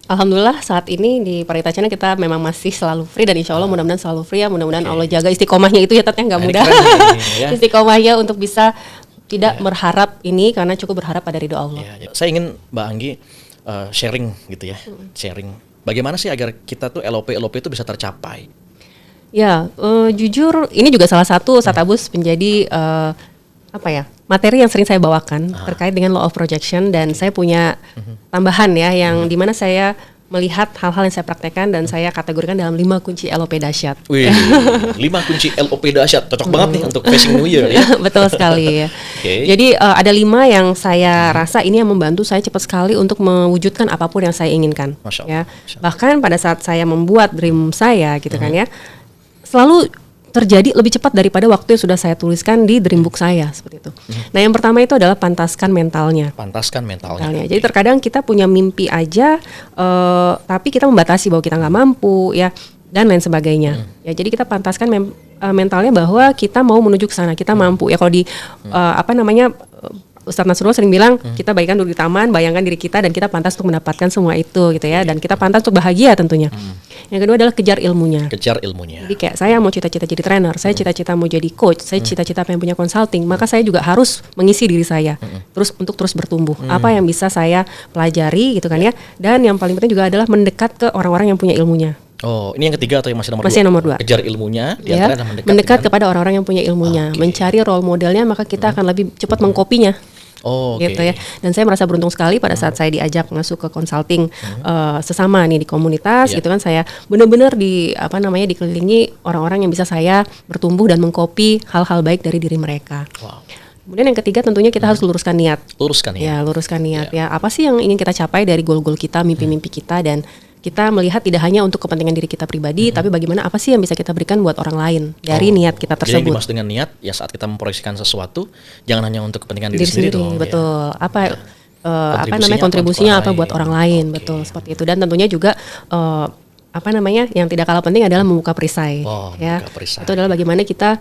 Speaker 1: Alhamdulillah saat ini di Parita Channel kita memang masih selalu free, dan insya Allah mudah-mudahan selalu free ya. Mudah-mudahan Allah jaga istiqomahnya itu ya, tetapnya nggak mudah. Ya. Istiqomahnya untuk bisa tidak berharap ini, karena cukup berharap pada ridho Allah.
Speaker 5: Saya ingin Mbak Anggi sharing gitu ya, sharing bagaimana sih agar kita tuh LOP itu bisa tercapai.
Speaker 1: Ya, jujur ini juga salah satu Tatabus menjadi materi yang sering saya bawakan terkait dengan law of projection, dan saya punya tambahan ya yang dimana saya melihat hal-hal yang saya praktekkan dan saya kategorikan dalam 5 kunci LOP dahsyat.
Speaker 5: Wih, 5 kunci LOP dahsyat, cocok banget nih untuk facing New Year ya.
Speaker 1: Betul sekali ya. Jadi ada 5 yang saya rasa ini yang membantu saya cepat sekali untuk mewujudkan apapun yang saya inginkan.
Speaker 5: Masya Allah.
Speaker 1: Ya. Bahkan pada saat saya membuat dream saya gitu kan ya, selalu terjadi lebih cepat daripada waktu yang sudah saya tuliskan di dream book saya seperti itu. Nah, yang pertama itu adalah pantaskan mentalnya.
Speaker 5: Pantaskan mentalnya.
Speaker 1: Jadi terkadang kita punya mimpi aja, tapi kita membatasi bahwa kita nggak mampu ya dan lain sebagainya. Ya, jadi kita pantaskan mentalnya bahwa kita mau menuju ke sana, kita mampu. Ya kalau di Ustadz Nasrullah sering bilang kita baikkan dulu di taman, bayangkan diri kita dan kita pantas untuk mendapatkan semua itu gitu ya, dan kita pantas untuk bahagia tentunya. Yang kedua adalah kejar ilmunya.
Speaker 5: Kejar ilmunya.
Speaker 1: Jadi kayak saya mau cita-cita jadi trainer, saya cita-cita mau jadi coach, saya cita-cita pengen punya consulting, maka saya juga harus mengisi diri saya terus bertumbuh. Apa yang bisa saya pelajari gitu kan ya. Dan yang paling penting juga adalah mendekat ke orang-orang yang punya ilmunya.
Speaker 5: Oh, ini yang ketiga atau yang masih nomor
Speaker 1: Masih
Speaker 5: 2?
Speaker 1: nomor 2.
Speaker 5: Kejar ilmunya,
Speaker 1: Ya,
Speaker 5: diantara
Speaker 1: mendekat kepada orang-orang yang punya ilmunya, mencari role modelnya, maka kita akan lebih cepat mengkopinya.
Speaker 5: Oh,
Speaker 1: Gitu ya. Dan saya merasa beruntung sekali pada saat saya diajak masuk ke consulting sesama nih di komunitas gitu kan, saya benar-benar dikelilingi orang-orang yang bisa saya bertumbuh dan mengkopi hal-hal baik dari diri mereka.
Speaker 5: Wow.
Speaker 1: Kemudian yang ketiga tentunya kita harus luruskan niat.
Speaker 5: Luruskan ya.
Speaker 1: Ya, luruskan niat ya. Apa sih yang ingin kita capai dari goal-goal kita, mimpi-mimpi kita, dan kita melihat tidak hanya untuk kepentingan diri kita pribadi, tapi bagaimana apa sih yang bisa kita berikan buat orang lain dari niat kita
Speaker 5: Jadi yang
Speaker 1: tersebut.
Speaker 5: dimaksud dengan niat ya saat kita memproyeksikan sesuatu jangan hanya untuk kepentingan diri sendiri dong.
Speaker 1: Betul.
Speaker 5: Ya.
Speaker 1: Kontribusinya apa buat orang lain, betul seperti itu. Dan tentunya juga yang tidak kalah penting adalah membuka perisai. Ya.
Speaker 5: Membuka perisai.
Speaker 1: Itu adalah bagaimana kita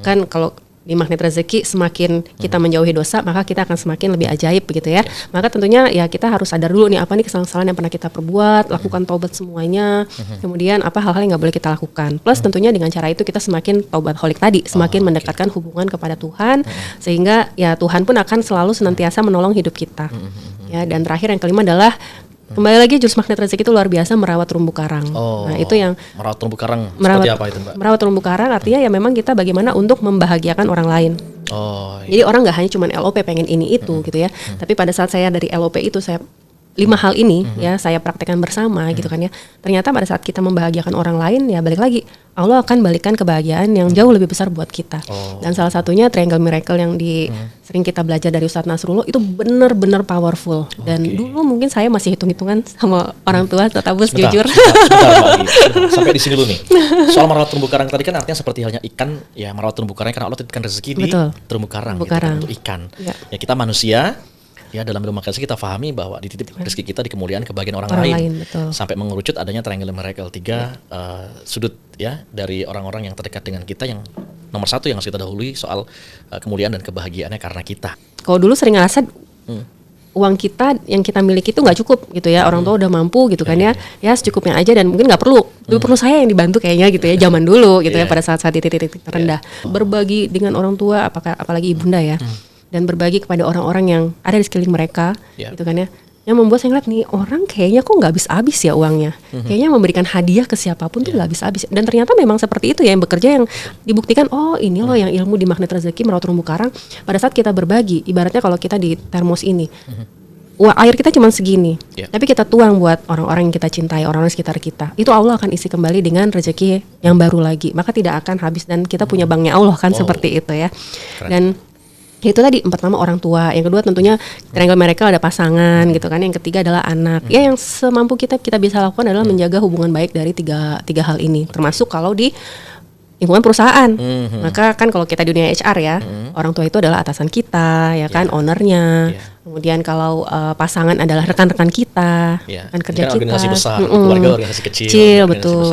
Speaker 1: kan kalau di magnet rezeki semakin kita menjauhi dosa, maka kita akan semakin lebih ajaib begitu ya. Maka tentunya ya kita harus sadar dulu nih apa nih kesalahan-kesalahan yang pernah kita perbuat, lakukan taubat semuanya. Kemudian apa hal-hal yang nggak boleh kita lakukan. Plus tentunya dengan cara itu kita semakin taubat holik tadi, semakin mendekatkan hubungan kepada Tuhan, sehingga ya Tuhan pun akan selalu senantiasa menolong hidup kita. Ya, dan terakhir yang kelima adalah kembali lagi jurus magnet rezeki itu luar biasa, merawat terumbu karang. Nah, itu yang
Speaker 5: merawat terumbu karang seperti apa itu, Mbak?
Speaker 1: Merawat terumbu karang artinya ya memang kita bagaimana untuk membahagiakan orang lain. Jadi orang nggak hanya cuma LOP pengen ini itu gitu ya. Tapi pada saat saya dari LOP itu saya 5 hal ini ya saya praktekkan bersama gitu kan ya. Ternyata pada saat kita membahagiakan orang lain ya balik lagi Allah akan balikan kebahagiaan yang jauh lebih besar buat kita. Dan salah satunya Triangle Miracle yang sering kita belajar dari Ustadz Nasrullah itu benar-benar powerful. Dan dulu mungkin saya masih hitung-hitungan sama orang tua Tatabus jujur.
Speaker 5: Sebentar, sampai di sini dulu nih. Soal merawat terumbu karang tadi kan artinya seperti halnya ikan ya, merawat terumbu karang karena Allah titipkan rezeki di terumbu karang, gitu, kan, untuk ikan. Ya kita manusia ya dalam ilmu magnet kita pahami bahwa dititip rezeki kita di kemuliaan kebahagiaan orang lain sampai mengerucut adanya Triangle Miracle 3 sudut ya dari orang-orang yang terdekat dengan kita yang nomor 1 yang harus kita dahului soal kemuliaan dan kebahagiaannya karena kita.
Speaker 1: Kalau dulu sering ngerasa uang kita yang kita miliki itu nggak cukup gitu ya, orang tua udah mampu gitu kan ya secukupnya aja dan mungkin nggak perlu perlu saya yang dibantu kayaknya gitu ya zaman dulu gitu ya pada saat titik-titik terendah. Berbagi dengan orang tua apalagi ibunda ya. Dan berbagi kepada orang-orang yang ada di sekeliling mereka, gitu kan ya, yang membuat saya ngeliat nih orang kayaknya kok nggak habis-habis ya uangnya, kayaknya memberikan hadiah ke siapapun tuh nggak habis-habis. Dan ternyata memang seperti itu ya yang bekerja, yang dibuktikan ini loh yang ilmu di magnet rezeki merawat terumbu karang. Pada saat kita berbagi, ibaratnya kalau kita di termos ini, air kita cuma segini, tapi kita tuang buat orang-orang yang kita cintai, orang-orang sekitar kita, itu Allah akan isi kembali dengan rezeki yang baru lagi, maka tidak akan habis dan kita punya banknya Allah kan seperti itu ya. Dan itu tadi 4 nama orang tua, yang kedua tentunya Triangle Miracle ada pasangan gitu kan, yang ketiga adalah anak. Ya yang semampu kita bisa lakukan adalah menjaga hubungan baik dari tiga hal ini, termasuk kalau di lingkungan perusahaan. Maka kan kalau kita di dunia HR ya, orang tua itu adalah atasan kita ya kan, ownernya. Kemudian kalau pasangan adalah rekan-rekan kita, rekan kerja kita.
Speaker 5: Organisasi besar, keluarga organisasi kecil,
Speaker 1: betul.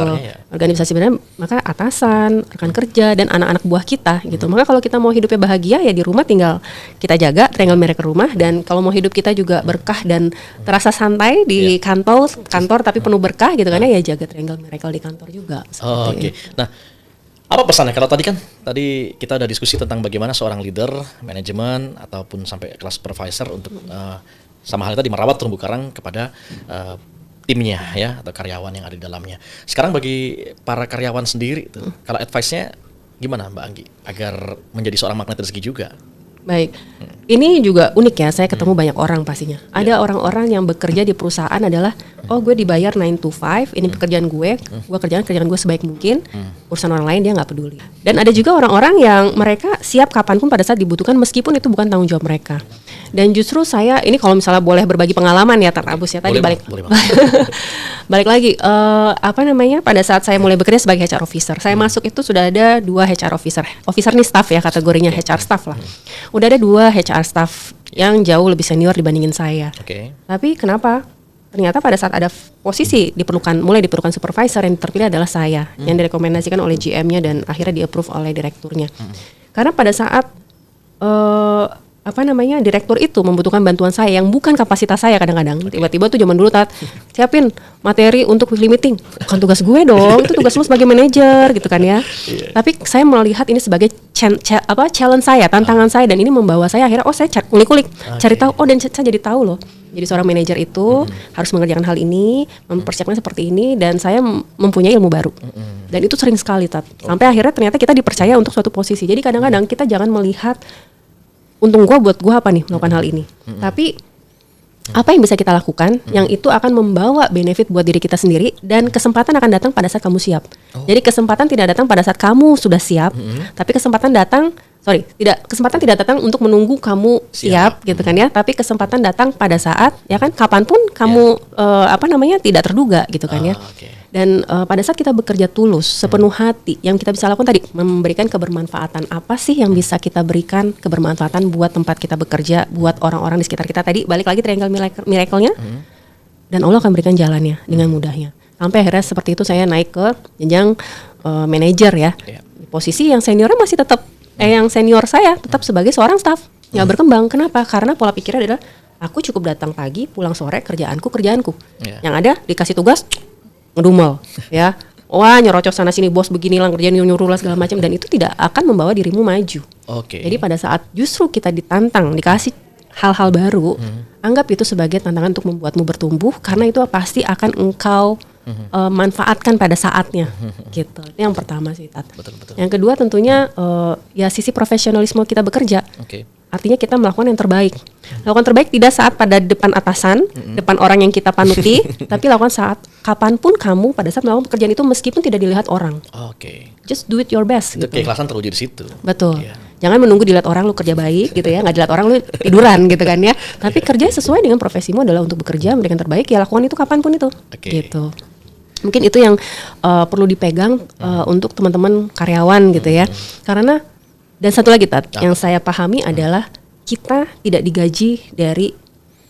Speaker 1: Organisasi besar, maka atasan, rekan kerja dan anak-anak buah kita gitu. Maka kalau kita mau hidupnya bahagia ya di rumah tinggal kita jaga Triangle Miracle rumah, dan kalau mau hidup kita juga berkah dan terasa santai di kantor tapi penuh berkah gitu kan ya jaga Triangle Miracle di kantor juga.
Speaker 5: Oke. Nah, apa pesannya? Kalau tadi kita udah diskusi tentang bagaimana seorang leader, manajemen ataupun sampai kelas supervisor untuk sama halnya tadi merawat terumbu karang kepada timnya ya atau karyawan yang ada di dalamnya. Sekarang bagi para karyawan sendiri tuh, kalau advice-nya gimana Mbak Anggi agar menjadi seorang magnet rezeki juga?
Speaker 1: Baik, ini juga unik ya, saya ketemu banyak orang pastinya. Ada orang-orang yang bekerja di perusahaan adalah, gue dibayar 9 to 5, ini pekerjaan gue kerjaan gue sebaik mungkin, urusan orang lain dia nggak peduli. Dan ada juga orang-orang yang mereka siap kapanpun pada saat dibutuhkan meskipun itu bukan tanggung jawab mereka. Dan justru saya, ini kalau misalnya boleh berbagi pengalaman ya Tatabus ya, tadi balik lagi, pada saat saya mulai bekerja sebagai HR officer, saya masuk itu sudah ada 2 HR officer nih staff ya kategorinya, HR staff lah. Udah ada 2 HR staff yang jauh lebih senior dibandingin saya. Tapi kenapa? Ternyata pada saat ada posisi mulai diperlukan supervisor, yang terpilih adalah saya, yang direkomendasikan oleh GM-nya dan akhirnya di-approve oleh direkturnya. Karena pada saat direktur itu membutuhkan bantuan saya yang bukan kapasitas saya kadang-kadang. Tiba-tiba tuh zaman dulu siapin materi untuk weekly meeting. Bukan tugas gue dong, itu tugas lu sebagai manajer gitu kan ya. Tapi saya melihat ini sebagai challenge saya, tantangan saya, dan ini membawa saya akhirnya saya kulik-kulik, cari tahu, dan saya jadi tahu loh. Jadi seorang manajer itu harus mengerjakan hal ini, mempersiapkan seperti ini, dan saya mempunyai ilmu baru. Dan itu sering sekali sampai akhirnya ternyata kita dipercaya untuk suatu posisi. Jadi kadang-kadang kita jangan melihat untung buat gue apa nih melakukan hal ini. Tapi apa yang bisa kita lakukan yang itu akan membawa benefit buat diri kita sendiri, dan kesempatan akan datang pada saat kamu siap. Jadi kesempatan tidak datang pada saat kamu sudah siap, tapi kesempatan tidak datang untuk menunggu kamu siap gitu kan ya, tapi kesempatan datang pada saat ya kan kapanpun kamu tidak terduga gitu kan ya. Dan pada saat kita bekerja tulus, sepenuh hati, yang kita bisa lakukan tadi memberikan kebermanfaatan. Apa sih yang bisa kita berikan kebermanfaatan buat tempat kita bekerja, buat orang-orang di sekitar kita. Tadi balik lagi triangle miracle-nya, dan Allah akan berikan jalannya dengan mudahnya. Sampai akhirnya seperti itu saya naik ke jenjang manajer ya. Posisi yang seniornya masih tetap, yang senior saya tetap sebagai seorang staff, nggak berkembang. Kenapa? Karena pola pikirnya adalah aku cukup datang pagi, pulang sore, kerjaanku. Yang ada dikasih tugas ngedumel ya, wah nyerocos sana sini, bos begini lah, kerjaan nyuruh lah segala macam, dan itu tidak akan membawa dirimu maju. Jadi pada saat justru kita ditantang, dikasih hal-hal baru, anggap itu sebagai tantangan untuk membuatmu bertumbuh, karena itu pasti akan engkau manfaatkan pada saatnya gitu. Itu yang pertama sih, Tat.
Speaker 5: Betul.
Speaker 1: Yang kedua tentunya ya sisi profesionalisme kita bekerja. Artinya kita melakukan yang terbaik. Lakukan terbaik tidak saat pada depan atasan, depan orang yang kita panuti, tapi lakukan saat kapanpun kamu pada saat melakukan pekerjaan itu meskipun tidak dilihat orang. Just do it your best.
Speaker 5: Itu keikhlasan teruji di situ.
Speaker 1: Betul. Jangan menunggu dilihat orang lu kerja baik gitu ya, nggak dilihat orang lu tiduran gitu kan ya. Tapi kerja sesuai dengan profesimu adalah untuk bekerja, memberikan terbaik, ya lakukan itu kapanpun itu. Gitu. Mungkin itu yang perlu dipegang untuk teman-teman karyawan gitu ya. Karena dan satu lagi yang saya pahami adalah kita tidak digaji dari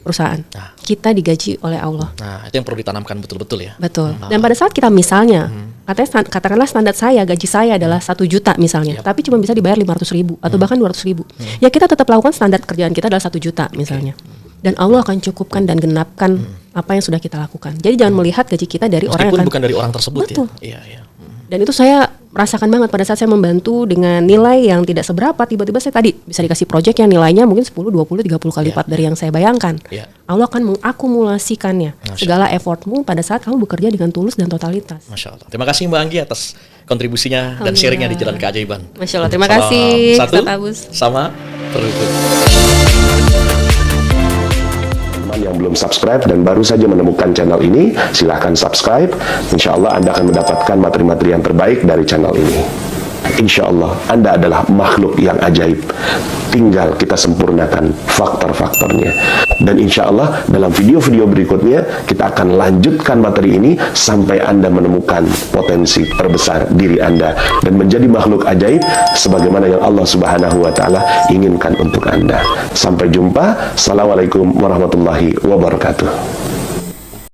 Speaker 1: perusahaan. Kita digaji oleh Allah.
Speaker 5: Nah, itu yang perlu ditanamkan betul-betul ya.
Speaker 1: Betul. Dan pada saat kita misalnya katakanlah standar gaji saya adalah 1 juta misalnya, tapi cuma bisa dibayar 500.000 atau bahkan 200.000. Ya kita tetap lakukan standar kerjaan kita adalah 1 juta misalnya. Dan Allah akan cukupkan dan genapkan apa yang sudah kita lakukan. Jadi jangan melihat gaji kita dari orang yang
Speaker 5: bukan dari orang tersebut.
Speaker 1: Betul.
Speaker 5: Ya. Iya.
Speaker 1: Dan itu saya rasakan banget pada saat saya membantu dengan nilai yang tidak seberapa, tiba-tiba saya tadi bisa dikasih project yang nilainya mungkin 10, 20, 30 kali lipat dari yang saya bayangkan. Allah akan mengakumulasikannya segala effortmu pada saat kamu bekerja dengan tulus dan totalitas.
Speaker 5: Masya Allah. Terima kasih Mbak Anggi atas kontribusinya dan sharingnya di Jalan Keajaiban.
Speaker 1: Masya Allah. Terima kasih.
Speaker 5: Satu,
Speaker 1: Abus.
Speaker 5: sama terus.
Speaker 2: Yang belum subscribe dan baru saja menemukan channel ini, silahkan subscribe. Insya Allah Anda akan mendapatkan materi-materi yang terbaik dari channel ini. Insya Allah Anda adalah makhluk yang ajaib. Tinggal kita sempurnakan faktor-faktornya. Dan insya Allah dalam video-video berikutnya kita akan lanjutkan materi ini sampai Anda menemukan potensi terbesar diri Anda dan menjadi makhluk ajaib sebagaimana yang Allah Subhanahu wa Ta'ala inginkan untuk Anda. Sampai jumpa. Assalamualaikum warahmatullahi wabarakatuh.